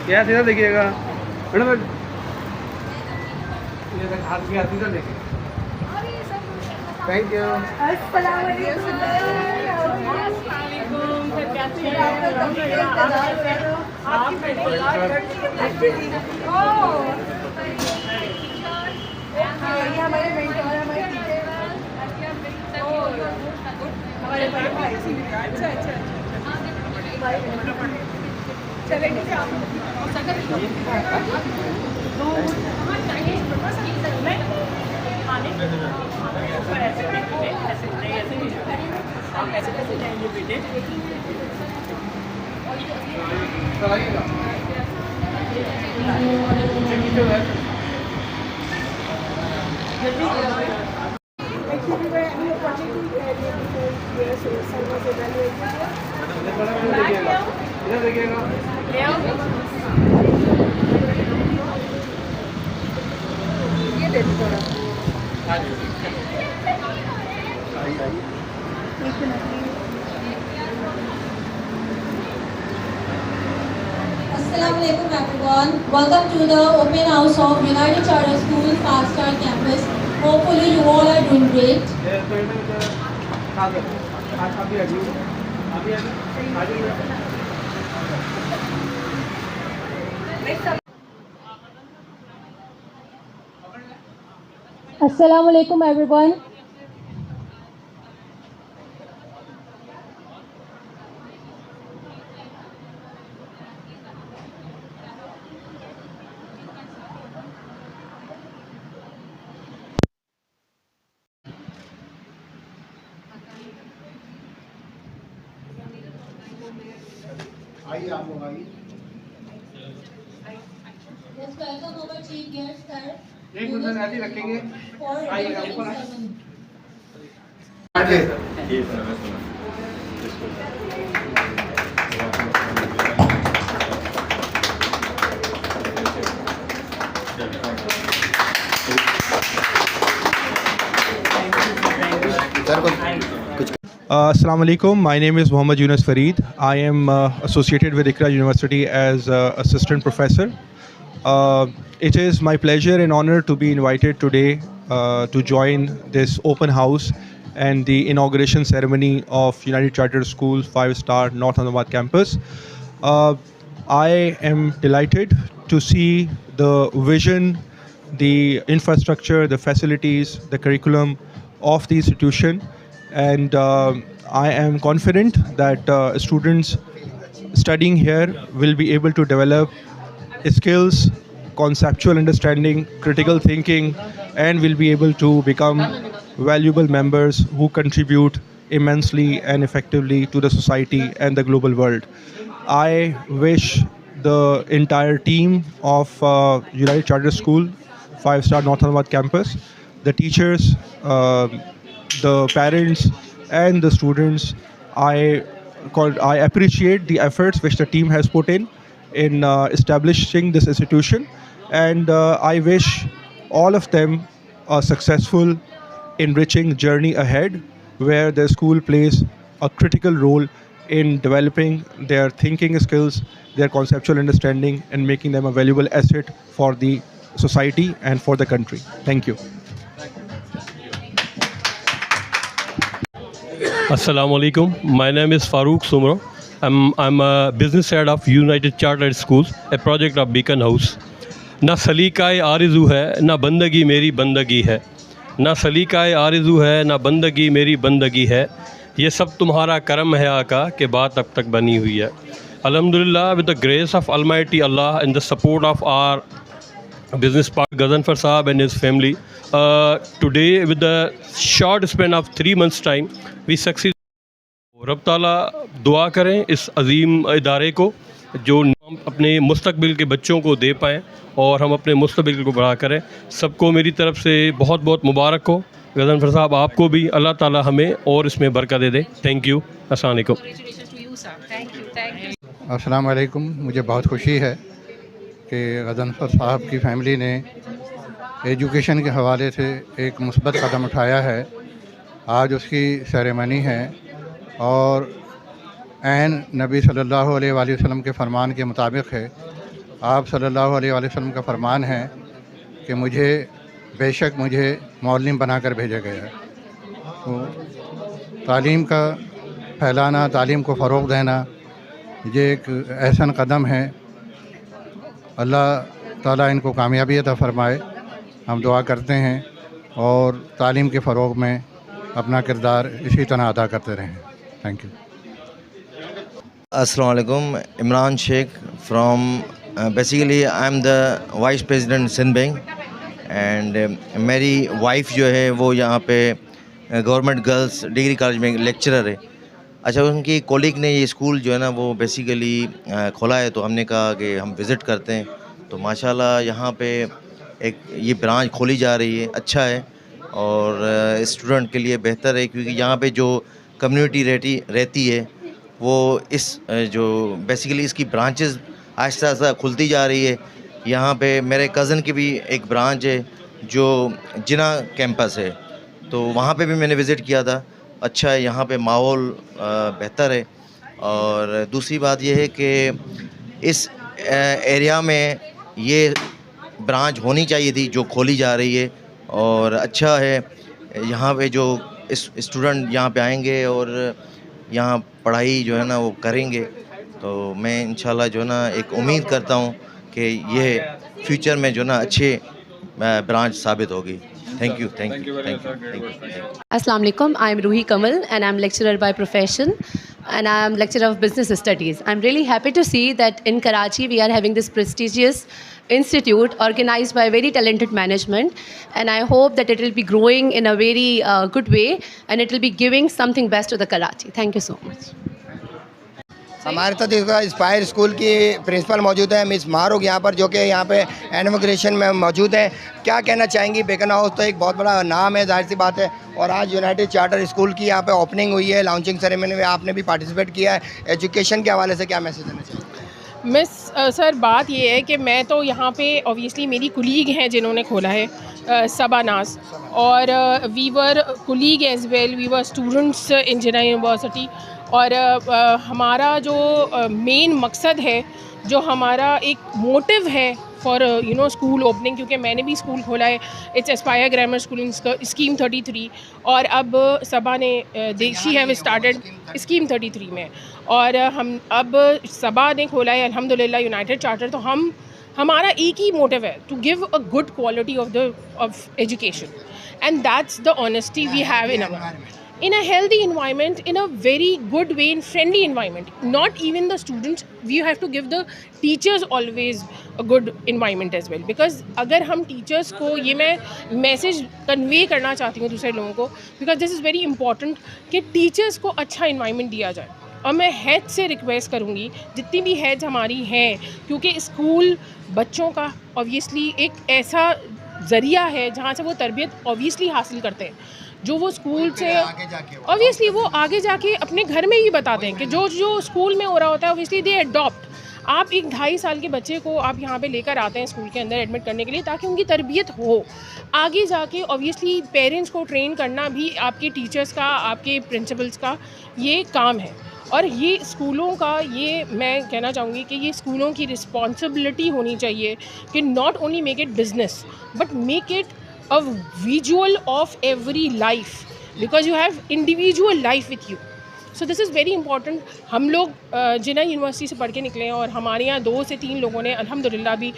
यह इधर देखिएगा मैडम, इधर देखिए। Thank you. हमारे मेंटोर हमारे अच्छा चले ठीक है आप ऐसे कैसे जाएंगे बेटे इधर देखिएगा। ये दे थोड़ा Assalamualaikum. Assalamualaikum everyone. Welcome to the open house of United Charter School Five Star Campus. Hopefully you all are doing great. Assalamualaikum everyone. आइए आप लोग आइए। Let's welcome our chief guest, sir. एक मिनट ऐसे ही रखेंगे। For आइएगा, the ऊपर आइए। ceremony. Assalamu alaikum. My name is Muhammad Yunus Fareed. I am associated with Iqra University as assistant professor. It is my pleasure and honor to be invited today to join this open house and the inauguration ceremony of United Charter School 5-star North Ahmedabad campus. I am delighted to see the vision, the infrastructure, the facilities, the curriculum of the institution, and I am confident that students studying here will be able to develop skills, conceptual understanding, critical thinking, and will be able to become valuable members who contribute immensely and effectively to the society and the global world. I wish the entire team of United Charter School 5-star North Ahmedabad campus, the teachers, the parents and the students, I appreciate the efforts which the team has put in establishing this institution, and I wish all of them a successful, enriching journey ahead, where the school plays a critical role in developing their thinking skills, their conceptual understanding, and making them a valuable asset for the society and for the country. Thank you. Assalamu alaikum. My name is Farooq Sumro. I'm a business head of United Chartered Schools, a project of Beacon House. ना सलीकाए आरज़ू है, ना बंदगी मेरी बंदगी है, ना सलीकाए आरज़ू है, ना बंदगी मेरी बंदगी है, ये सब तुम्हारा करम है आका के बात अब तक बनी हुई है. Alhamdulillah, with the grace of Almighty Allah and the support of our business partner Ghazanfar Saab and his family, today with the short span of 3 months time, we succeed. रब ताला दुआ करें इस अजीम इदारे को जो हम अपने मुस्तकबिल के बच्चों को दे पाएँ और हम अपने मुस्तकबिल को बड़ा करें. सबको मेरी तरफ से बहुत बहुत मुबारक हो. गज़नफ़र साहब आपको भी अल्लाह ताला हमें और इसमें बरकत दे. Thank you. अस्सलाम वालेकुम. अस्सलाम वालेकुम. मुझे बहुत खुशी है कि गज़नफ़र साहब की फ़ैमिली ने एजुकेशन के हवाले से एक मुस्बत कदम उठाया है. आज उसकी सेरेमनी है और ऐन नबी सल्लल्लाहु अलैहि वसल्लम के फ़रमान के मुताबिक है. आप सल्लल्लाहु अलैहि वसल्लम का फ़रमान है कि बेशक मुझे मौलम बनाकर भेजा गया है. तो तालीम का फैलाना, तालीम को फ़रोग़ देना, ये एक एहसन कदम है. अल्लाह ताला इनको कामयाबी अता फ़रमाए. हम दुआ करते हैं और तालीम के फ़रोग़ में अपना किरदार इसी तरह अदा करते रहें. Thank you. Assalamu alaikum. Imran Sheikh from basically I am the vice president Sindh Bank and मेरी वाइफ जो है वो यहाँ पे गवर्नमेंट गर्ल्स डिग्री कॉलेज में लेक्चरर है. अच्छा, उनकी कोलीग ने ये स्कूल जो है ना वो बेसिकली खोला है, तो हमने कहा कि हम विज़िट करते हैं. तो माशाल्लाह यहाँ पे एक ये ब्रांच खोली जा रही है. अच्छा है और स्टूडेंट के लिए बेहतर है क्योंकि यहाँ पे जो कम्युनिटी रहती है वो इस जो बेसिकली इसकी ब्रांचेस आहिस्ता आहिस्ता खुलती जा रही है. यहाँ पे मेरे कज़न की भी एक ब्रांच है जो जिना कैंपस है, तो वहाँ पे भी मैंने विज़िट किया था. अच्छा है, यहाँ पे माहौल बेहतर है. और दूसरी बात यह है कि इस एरिया में ये ब्रांच होनी चाहिए थी जो खोली जा रही है, और अच्छा है यहाँ पे जो स्टूडेंट यहाँ पे आएंगे और यहाँ पढ़ाई जो है ना वो करेंगे। तो मैं इंशाल्लाह जो है ना एक उम्मीद करता हूँ कि ये फ्यूचर में जो है ना अच्छे ब्रांच साबित होगी। Thank you. Assalamu alaikum. I am Ruhi Kamal and I am lecturer by profession and I am lecturer of business studies. I am really happy to see that in Karachi we are having this prestigious institute organized by very talented management, and I hope that it will be growing in a very good way and it will be giving something best to the Karachi. Thank you so much. हमारे साथ inspire school की principal मौजूद है miss Mahrukh यहाँ पर, जो कि यहाँ पे इनॉग्रेशन में मौजूद है। क्या कहना चाहेंगी? बेकन हाउस तो एक बहुत बड़ा नाम है, जाहिर सी बात है, और आज यूनाइटेड चार्टर स्कूल की यहाँ पे ओपनिंग हुई है। लॉन्चिंग सेरेमनी में आपने भी पार्टिसिपेट किया है। एजुकेशन के हवाले से क्या मैसेज देना चाहिए? मिस सर, बात ये है कि मैं तो यहाँ पे ऑब्वियसली मेरी कुलीग हैं जिन्होंने खोला है, सबा नाज, और we were colleague as well, we were students in Jinnah university. और हमारा जो मेन मकसद है, जो हमारा एक मोटिव है फॉर स्कूल ओपनिंग, क्योंकि मैंने भी स्कूल खोला है, it's Aspire grammar school in scheme 33, और अब सबा ने शी हैव स्टार्टेड स्कीम 33 में, और हम अब सबा ने खोला है अल्हम्दुलिल्लाह यूनाइटेड चार्टर। तो हमारा एक ही मोटिव है, to give a good quality of education, and that's the honesty we have in a healthy environment, in a very good way, in friendly environment. Not even the students, we have to give the teachers always a good environment as well, because अगर हम teachers को, ये मैं message convey करना चाहती हूँ दूसरे लोगों को, because this is very important कि teachers को अच्छा environment दिया जाए। और मैं हेड से रिक्वेस्ट करूँगी, जितनी भी हेड्स हमारी हैं, क्योंकि स्कूल बच्चों का ऑब्वियसली एक ऐसा ज़रिया है जहाँ से वो तरबियत ऑब्वियसली हासिल करते हैं, जो वो स्कूल से ऑब्वियसली वो आगे जाके अपने घर में ही बताते हैं कि जो स्कूल में हो रहा होता है ऑब्वियसली दे अडॉप्ट। आप एक 2.5 साल के बच्चे को आप यहाँ पे लेकर आते हैं स्कूल के अंदर एडमिट करने के लिए, ताकि उनकी तरबियत हो। आगे जाके ऑब्वियसली पेरेंट्स को ट्रेन करना भी आपके टीचर्स का, आपके प्रिंसिपल्स का ये काम है। और ये स्कूलों का, ये मैं कहना चाहूँगी कि ये स्कूलों की रिस्पॉन्सिबिलिटी होनी चाहिए कि not only make it business but make it a visual of every life, because you have individual life with you. So this is very important. हम लोग जिन्ना यूनिवर्सिटी से पढ़ के निकले हैं, और हमारे यहाँ 2 से 3 लोगों ने अल्हम्दुलिल्लाह भी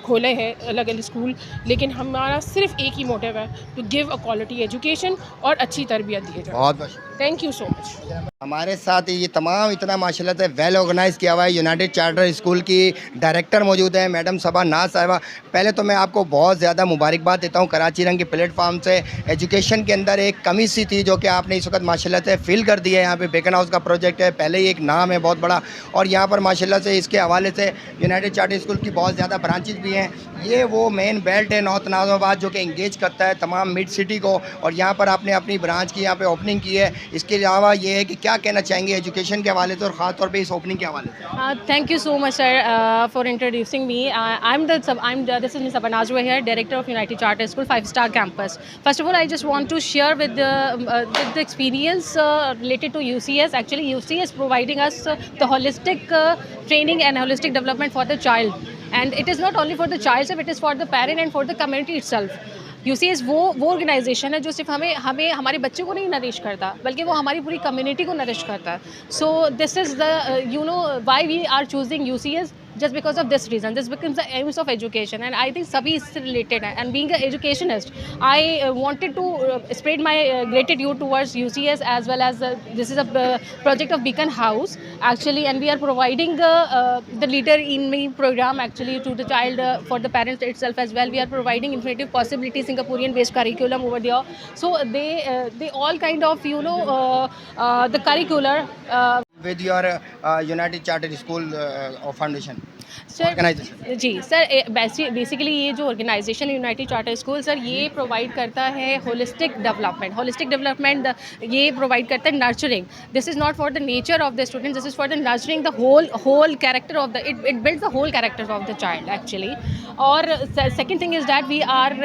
खोले हैं अलग अलग स्कूल, लेकिन हमारा सिर्फ एक ही मोटिव है, to give a quality education और अच्छी तरबियत दी जाए। बहुत बहुत थैंक यू सो मच। हमारे साथ ये तमाम इतना माशाल्लाह से वेल ऑर्गेनाइज़ किया हुआ है यूनाइटेड चार्टर स्कूल की डायरेक्टर मौजूद है मैडम सबा नाज साहिबा। पहले तो मैं आपको बहुत ज़्यादा मुबारकबाद देता हूँ कराची रंग के प्लेटफार्म से। एजुकेशन के अंदर एक कमी सी थी जो कि आपने इस वक्त माशाल्लाह से फिल कर दी है। यहाँ पे बेकन हाउस का प्रोजेक्ट है, पहले ही एक नाम है बहुत बड़ा, और यहाँ पर माशाल्लाह से इसके हवाले से यूनाइटेड चार्टर स्कूल की बहुत ज़्यादा ब्रांचेज भी हैं। ये वो मेन बेल्ट है नॉर्थ नाज़िमाबाद जो कि इंगेज करता है तमाम मिड सिटी को, और यहाँ पर आपने अपनी ब्रांच की यहाँ पे ओपनिंग की है। इसके अलावा ये है कि क्या कहना चाहेंगे एजुकेशन के हवाले से और ख़ास तौर पे इस ओपनिंग के हवाले से? Thank you so much, sir, for introducing me. This is Ms. Abanazwa here, Director of United Charter School, 5-star campus. First of all, I just want to share with the experience related to UCS. Actually, UCS providing us the holistic training and holistic development for the child. And it is not only for the child, it is for the parent and for the community itself. UCS वो organisation है जो सिर्फ हमें हमारे बच्चों को नहीं nourish करता, बल्कि वो हमारी पूरी कम्युनिटी को नरिश करता है। So this is the why we are choosing UCS, just because of this reason. This becomes the aims of education, and I think Sabhi is related. And being an educationist, I wanted to spread my gratitude towards UCS, as well as this is a project of Beacon House actually, and we are providing the Leader in Me program actually to the child, for the parents itself as well. We are providing Infinitive Possibilities Singaporean based curriculum over there. So they all kind of the curricular with your United Charter School Foundation sir जी sir, basically ये जो organisation United Charter School sir ये provide करता है holistic development ये provide करता है nurturing. This is not for the nature of the student, this is for the nurturing the whole character of the it builds the whole character of the child actually. और second thing is that we are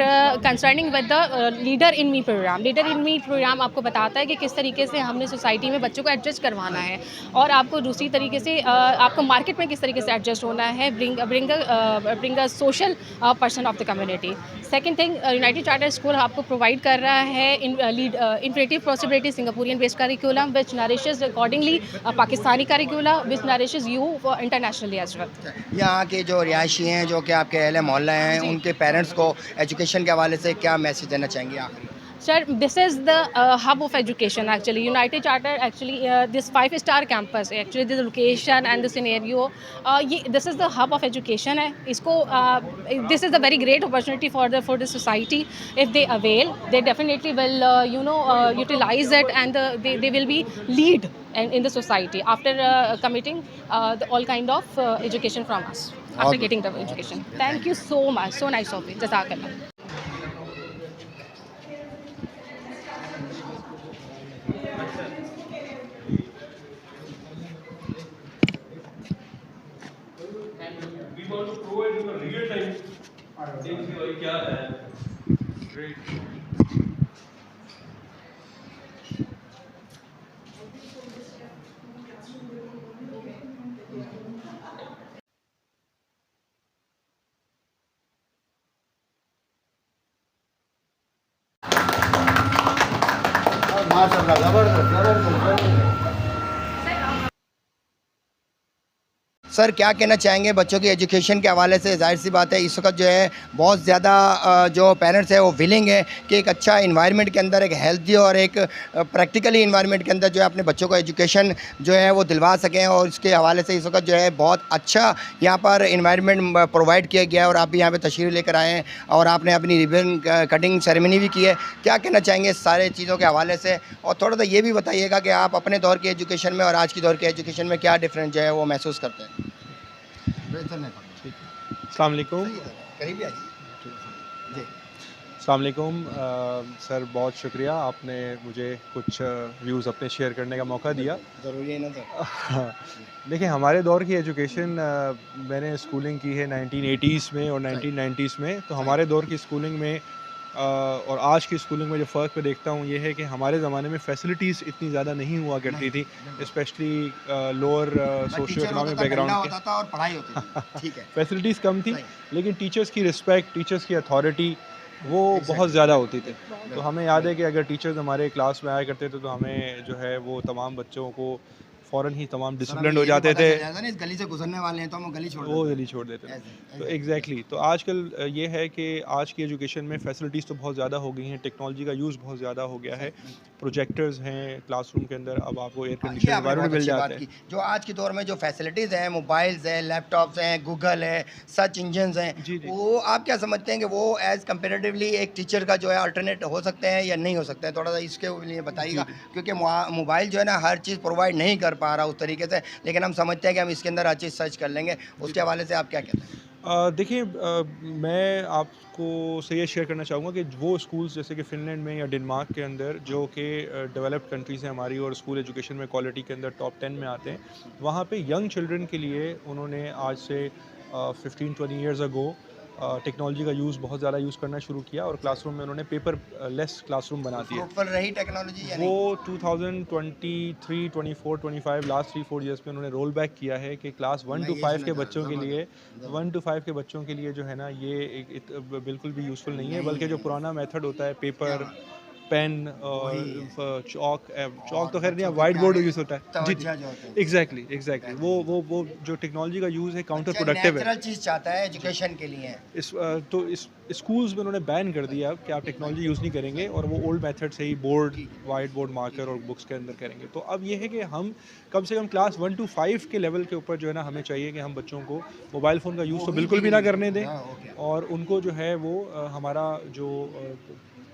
concerning with the leader in me programme. Leader in me programme आपको बताता है कि किस तरीके से हमने society में बच्चों को एडजस्ट करवाना है, और आपको दूसरी तरीके से आपको मार्केट में किस तरीके से एडजस्ट होना है bring a social person of the community. Second thing, United Charter School आपको provide कर रहा है Infinitive Possibility Singaporean based curriculum which nourishes accordingly Pakistani curricula which nourishes you for internationally as well. यहाँ के जो रिहायशी हैं, जो कि आपके अहले मोहल्ला हैं, उनके पेरेंट्स को एजुकेशन के हवाले से क्या मैसेज देना चाहेंगे आखिरी? Sir, this is the hub of education actually. United Charter actually this 5-star campus actually the location and the scenario this is the hub of education है. इसको this is a very great opportunity for the society. If they avail, they definitely will utilize it and they will be lead in the society after committing all kind of education from us after getting the education. Thank you so much. So nice of you. Jazakallah. We want to provide you a real-time things like क्या है. Great. माशाल्लाह, ज़बरदस्त। Sir क्या कहना चाहेंगे बच्चों की education के हवाले से? जाहिर सी बात है इस वक्त जो है बहुत ज़्यादा जो पेरेंट्स है वो विलिंग है कि एक अच्छा इन्वायरमेंट के अंदर, एक हेल्थी और एक प्रैक्टिकली इन्वायरमेंट के अंदर जो है अपने बच्चों को एजुकेशन जो है वो दिलवा सकें, और इसके हवाले से इस वक्त जो है बहुत अच्छा यहाँ पर इन्वायरमेंट प्रोवाइड किया गया है। और आप भी यहाँ पर तशरीफ़ लेकर आए हैं और आपने अपनी रिबन कटिंग सेरेमनी भी की है। क्या कहना चाहेंगे इस सारे चीज़ों के हवाले से? और थोड़ा सा ये भी बताइएगा कि आप अपने दौर की एजुकेशन में और आज की दौर की एजुकेशन में क्या डिफरेंस जो है वो महसूस करते हैं? अस्सलाम वालेकुम। करीब जी। अस्सलाम वालेकुम सर, बहुत शुक्रिया आपने मुझे कुछ व्यूज़ अपने शेयर करने का मौका दिया। ज़रूरी है ना सर। देखिए हमारे दौर की एजुकेशन मैंने स्कूलिंग की है 1980s में और 1990s में, तो हमारे दौर की स्कूलिंग में और आज की स्कूलिंग में जो फ़र्क मैं देखता हूँ ये है कि हमारे ज़माने में फैसिलिटीज़ इतनी ज़्यादा नहीं हुआ करती थी, specially lower socio economic background के और पढ़ाई होती थी। ठीक है। फैसिलिटीज़ कम थी लेकिन टीचर्स की रिस्पेक्ट, टीचर्स की अथॉरिटी वो बहुत ज़्यादा होती थी। तो हमें याद है कि अगर टीचर्स हमारे क्लास में आया करते थे तो हमें जो है वो तमाम बच्चों को फ़ौरन ही तमाम डिसिप्लिन हो जाते थे। इस गली से गुजरने वाले हैं तो हम गली छोड़ देते थे। तो एग्जैक्टली तो आजकल ये है कि आज की एजुकेशन में फैसिलिटीज़ तो बहुत ज़्यादा हो गई हैं, टेक्नोलॉजी का यूज़ बहुत ज़्यादा हो गया है, प्रोजेक्टर्स हैं क्लासरूम के अंदर, अब आपको एयर कंडीशन एनवायरनमेंट मिल जाता है। जो आज के दौर में जो फैसिलिटीज़ हैं, मोबाइल्स हैं, लैपटॉप्स हैं, गूगल है, सर्च इंजन्स हैं, वो आप क्या समझते हैं कि वो एज़ कम्पेरेटिवली एक टीचर का जो है अल्टरनेट हो सकते हैं या नहीं हो सकते हैं? थोड़ा सा इसके लिए बताइएगा, क्योंकि मोबाइल जो है ना हर चीज़ प्रोवाइड नहीं कर पा रहा उस तरीके से, लेकिन हम समझते हैं कि हम इसके अंदर हर चीज़ सर्च कर लेंगे। उसके हवाले से आप क्या कहते हैं? देखिए मैं आपको से ये शेयर करना चाहूँगा कि वो स्कूल्स जैसे कि फ़िनलैंड में या डेनमार्क के अंदर जो कि डेवलप्ड कंट्रीज़ हैं हमारी और स्कूल एजुकेशन में क्वालिटी के अंदर टॉप 10 में आते हैं, वहाँ पे यंग चिल्ड्रन के लिए उन्होंने आज से 15-20 ईयर्स अगो टेक्नोलॉजी का यूज़ बहुत ज़्यादा यूज़ करना शुरू किया और क्लासरूम में उन्होंने पेपर लेस क्लासरूम बना दिया। फ्रूटफुल रही टेक्नोलॉजी वो 2023, 24, 25 लास्ट 3-4 ईयर्स में उन्होंने रोल बैक किया है कि क्लास 1 to 5 के बच्चों के लिए 1 to 5 के बच्चों के लिए जो है ना ये बिल्कुल भी यूज़फुल नहीं है, बल्कि जो पुराना मेथड होता है पेपर, पेन और चौक तो खैर नहीं, वाइट बोर्ड यूज़ होता है। जी एग्जैक्टली वो जो टेक्नोलॉजी का यूज़ है काउंटर प्रोडक्टिव है। नेचुरल चीज़ चाहता है एजुकेशन के लिए। इस स्कूल्स में उन्होंने बैन कर दिया कि आप टेक्नोलॉजी यूज़ नहीं करेंगे और वो ओल्ड मेथड से ही बोर्ड, वाइट बोर्ड, मार्कर और बुक्स के अंदर करेंगे। तो अब ये है कि हम कम से कम क्लास 1 to 5 के लेवल के ऊपर जो है ना हमें चाहिए कि हम बच्चों को मोबाइल फ़ोन का यूज़ तो बिल्कुल भी ना करने दें और उनको जो है वो हमारा जो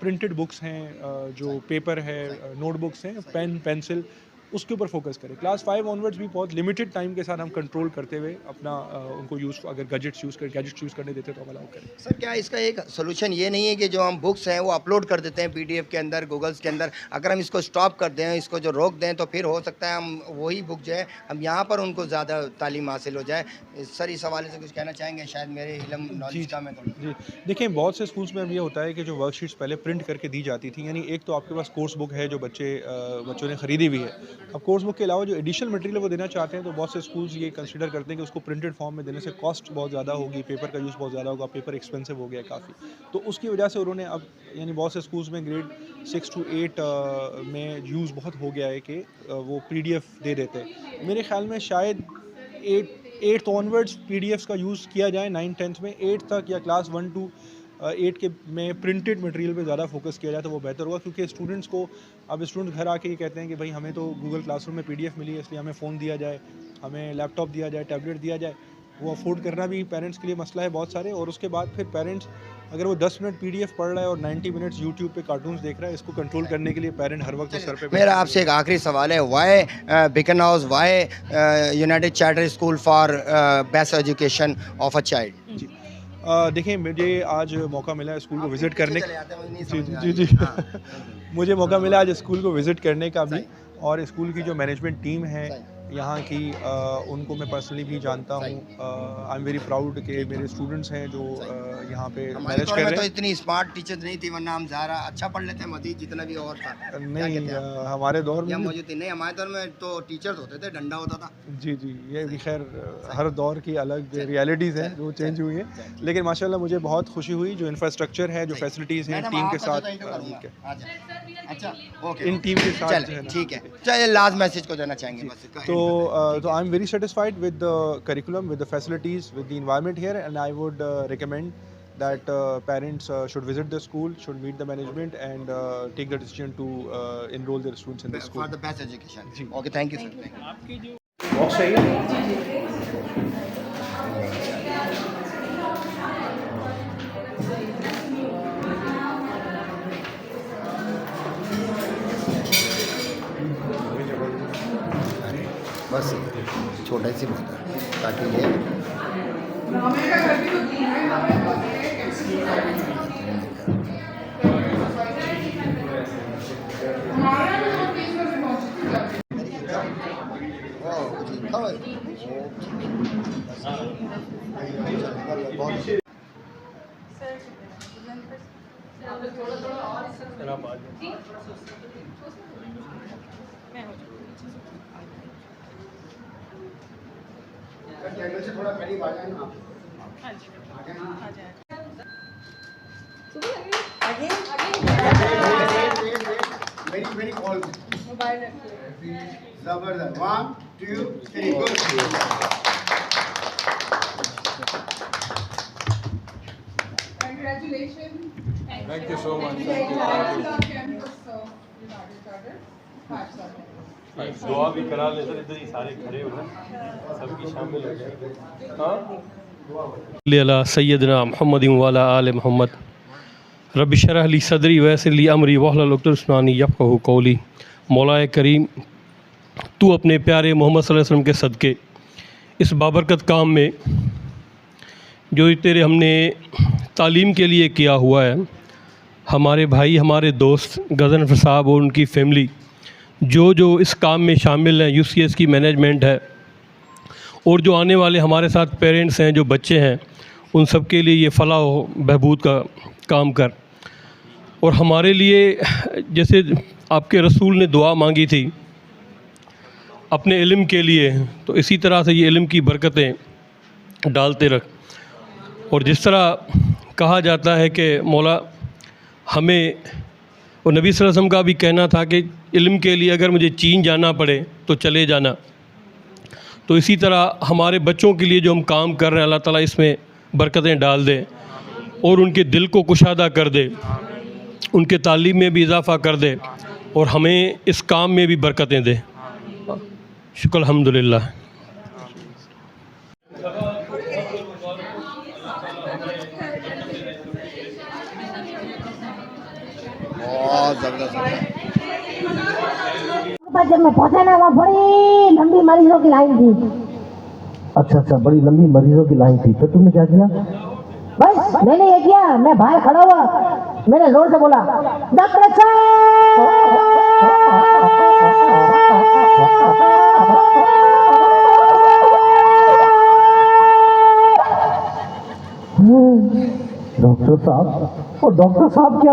प्रिंटेड बुक्स हैं, जो पेपर है, नोटबुक्स हैं, पेन, पेंसिल, उसके ऊपर फोकस करें। क्लास 5 ऑनवर्ड्स भी बहुत लिमिटेड टाइम के साथ हम कंट्रोल करते हुए अपना उनको यूज़, अगर गैजेट्स यूज़ करने देते तो हम अलाउ करें। सर क्या इसका एक सोल्यूशन ये नहीं है कि जो हम बुक्स हैं वो अपलोड कर देते हैं PDF के अंदर, गूगल्स के अंदर, अगर हम इसको स्टॉप कर दें, इसको जो रोक दें, तो फिर हो सकता है हम वही बुक जो है हम यहाँ पर उनको ज़्यादा तालीम हासिल हो जाए। सर इस हवाले से कुछ कहना चाहेंगे? शायद मेरे इल्म नॉलेज का मैं जी देखिए बहुत से स्कूल्स में अब ये होता है कि जो वर्कशीट्स पहले प्रिंट करके दी जाती थी, यानी एक तो आपके पास कोर्स बुक है जो बच्चों ने ख़रीदी हुई है, अब कोर्स बुक के अलावा जो एडिशनल मटेरियल वो देना चाहते हैं तो बहुत से स्कूल्स ये कंसीडर करते हैं कि उसको प्रिंटेड फॉर्म में देने से कॉस्ट बहुत ज़्यादा होगी, पेपर का यूज़ बहुत ज़्यादा होगा, पेपर एक्सपेंसिव हो गया है काफ़ी। तो उसकी वजह से उन्होंने अब यानी बहुत से स्कूल्स में ग्रेड 6 to 8 में यूज़ बहुत हो गया है कि वो PDF दे देते हैं। मेरे ख्याल में शायद 8th ऑनवर्ड्स PDFs का यूज़ किया जाए 9th-10th में, 8th तक या क्लास 1 to 8 के में प्रिंटेड मटेरियल पे ज़्यादा फोकस किया जाए तो वो बेहतर होगा, क्योंकि स्टूडेंट्स को अब स्टूडेंट्स घर आके ये कहते हैं कि भाई हमें तो गूगल क्लासरूम में PDF मिली है इसलिए हमें फ़ोन दिया जाए, हमें लैपटॉप दिया जाए, टैबलेट दिया जाए। वो अफोर्ड करना भी पेरेंट्स के लिए मसला है बहुत सारे, और उसके बाद फिर पेरेंट्स अगर वो 10 मिनट PDF पढ़ रहा है और 90 मिनट्स यूट्यूब पे कार्टून्स देख रहा है, इसको कंट्रोल करने के लिए पेरेंट हर वक्त सर पे। मेरा आपसे एक आखिरी सवाल है, why Beacon House, why United Charter School for best education of a child? जी देखिए, मुझे आज मौका मिला स्कूल को विज़िट करने का। जी मुझे मौका मिला आज स्कूल को विज़िट करने का भी, और स्कूल की जो मैनेजमेंट टीम है यहाँ की उनको मैं पर्सनली भी जानता हूँ। आई एम वेरी प्राउड कि मेरे स्टूडेंट्स हैं जो यहाँ पे मैनेज कर रहे हैं। तो इतनी स्मार्ट टीचर नहीं थी, वरना हम ज़रा अच्छा पढ़ लेते हैं मजीद जितना भी और था। नहीं हमारे दौर में मौजूद थी नहीं, हमारे दौर में तो टीचर्स होते थे, डंडा होता था। जी ये भी खैर हर दौर की अलग रियलिटीज़ हैं जो चेंज हुई हैं, लेकिन माशाल्लाह मुझे बहुत खुशी हुई जो इंफ्रास्ट्रक्चर है, जो फैसिलिटीज़ हैं टीम के साथ। अच्छा ओके, इन टीम के साथ ठीक है। चलिए लास्ट मैसेज को देना चाहेंगे बस। तो I am very satisfied with the curriculum, with the facilities, with the environment here, and I would recommend that parents should visit the school, should meet the management, and take the decision to enroll their students in the school for the best education. Okay, thank you sir. आपकी जो box चाहिए बस छोटा सी बात है ताकि ये से थोड़ा करीब आ जाए ना आप। मेरी कॉल जबरदस्त। 1 2 3 गो। Thank you so much. दुआ भी करा ले सर, इधर ही सारे खड़े हो ना, सबकी शामिल हो जाएगी। हाँ सैयदना मोहम्मद वाला आल मोहम्मद रब शरह ली सदरी वैसे ली अमरी वहलुल उक़दतन यफ़क़हू क़ौली। मौलाए करीम, तू अपने प्यारे मोहम्मद सल्लल्लाहु अलैहि वसल्लम के सदक़े इस बाबरकत काम में जो तेरे हमने तालीम के लिए किया हुआ है, हमारे भाई हमारे दोस्त गज़नफ़र साहब और उनकी फ़ैमिली जो इस काम में शामिल हैं, UCS की मैनेजमेंट है, और जो आने वाले हमारे साथ पेरेंट्स हैं, जो बच्चे हैं, उन सब के लिए ये फ़लाह बहबूद का काम कर। और हमारे लिए जैसे आपके रसूल ने दुआ मांगी थी अपने इल्म के लिए, तो इसी तरह से ये इल्म की बरकतें डालते रख। और जिस तरह कहा जाता है कि मौला हमें, और नबी सल्लल्लाहु अलैहि वसल्लम का भी कहना था कि इल्म के लिए अगर मुझे चीन जाना पड़े तो चले जाना, तो इसी तरह हमारे बच्चों के लिए जो हम काम कर रहे हैं, अल्लाह ताला इसमें बरकतें डाल दे और उनके दिल को कुशादा कर दे, उनके तालीम में भी इजाफ़ा कर दे और हमें इस काम में भी बरकतें दे। शुक्र अल्हम्दुलिल्लाह। जब मैं पहुंचा ना, वहाँ बड़ी लंबी मरीजों की लाइन थी। अच्छा, बड़ी लंबी मरीजों की लाइन थी, तो तुमने क्या किया? बस मैंने ये किया, मैं बाहर खड़ा हुआ, मैंने जोर से बोला डॉक्टर साहब, और डॉक्टर साहब क्या?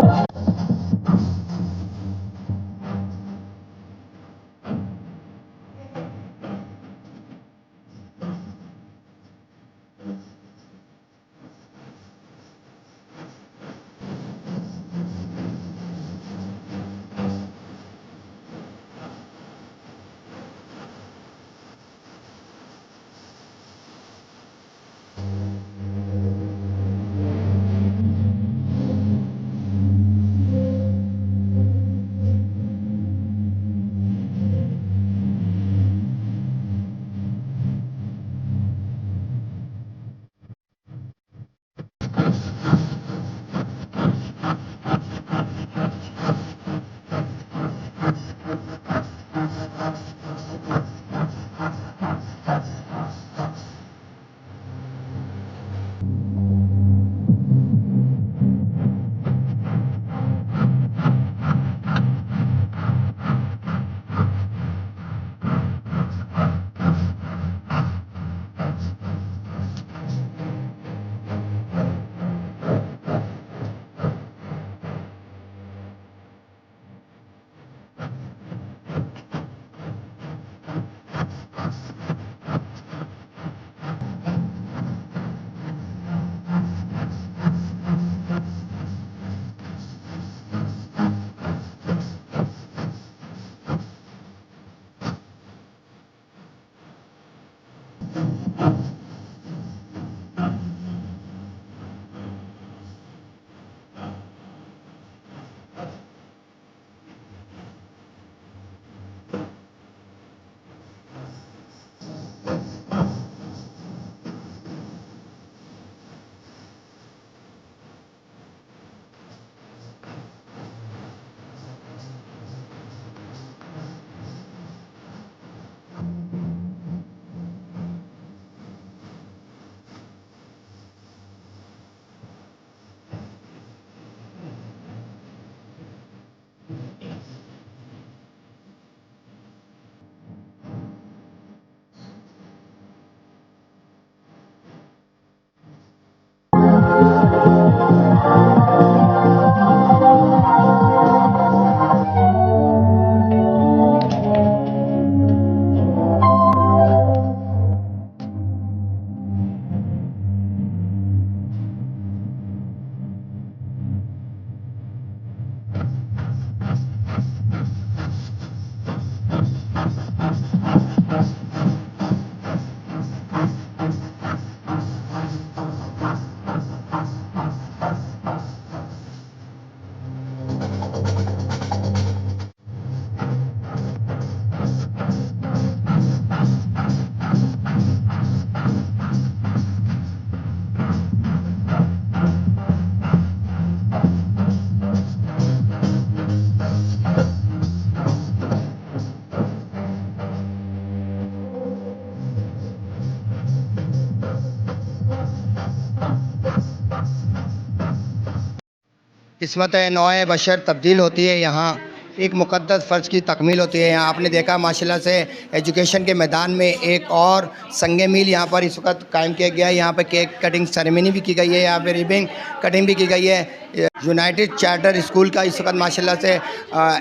किस्मत नौ बशर तब्दील होती है, यहाँ एक मुक़द्दस फ़र्ज़ की तकमील होती है। यहाँ आपने देखा माशाल्लाह से एजुकेशन के मैदान में एक और संगे मील यहाँ पर इस वक्त कायम किया गया है। यहाँ पर केक कटिंग सेरेमनी भी की गई है, यहाँ पे रिबन कटिंग भी की गई है। यूनाइटेड चार्टर स्कूल का इस वक्त माशाल्लाह से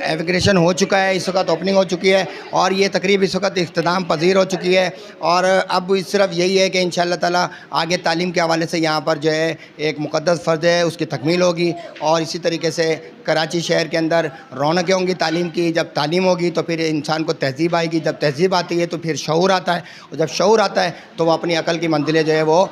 एवग्रेशन हो चुका है, इस वक्त ओपनिंग हो चुकी है और ये तकरीब इस वक्त इख्तिताम पजीर हो चुकी है। और अब सिर्फ यही है कि इंशाअल्लाह ताला आगे तालीम के हवाले से यहाँ पर जो है एक मुक़द्दस फ़र्ज़ है उसकी तकमील होगी। और इसी तरीके से कराची शहर के अंदर रौनकें होंगी तालीम की। जब तालीम होगी तो फिर इंसान को तहज़ीब आएगी, जब तहज़ीब आती है तो फिर शऊर आता है, और जब शऊर आता है तो वो अपनी अकल की मंजिलें जो है वो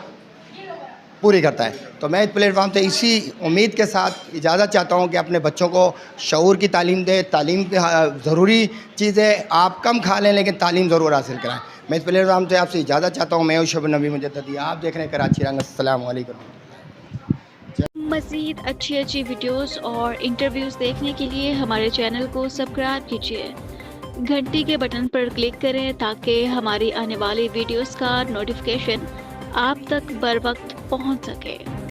पूरी करता है। तो मैं इस प्लेटफॉर्म से इसी उम्मीद के साथ इजाज़त चाहता हूँ कि अपने बच्चों को शऊर की तालीम दें। तालीम ज़रूरी चीज़ है, आप कम खा लें लेकिन तालीम ज़रूर हासिल कराएं। मैं इस प्लेटफॉर्म से आपसे इजाज़त चाहता हूँ। मैं उशब नबी मुजद्ददी, आप देख रहे हैं कराची रंग। अस्सलाम वालेकुम। मज़ीद अच्छी वीडियोस और इंटरव्यूज़ देखने के लिए हमारे चैनल को सब्सक्राइब कीजिए, घंटी के बटन पर क्लिक करें ताकि हमारी आने वाली वीडियोस का नोटिफिकेशन आप तक बर वक्त पहुंच सके।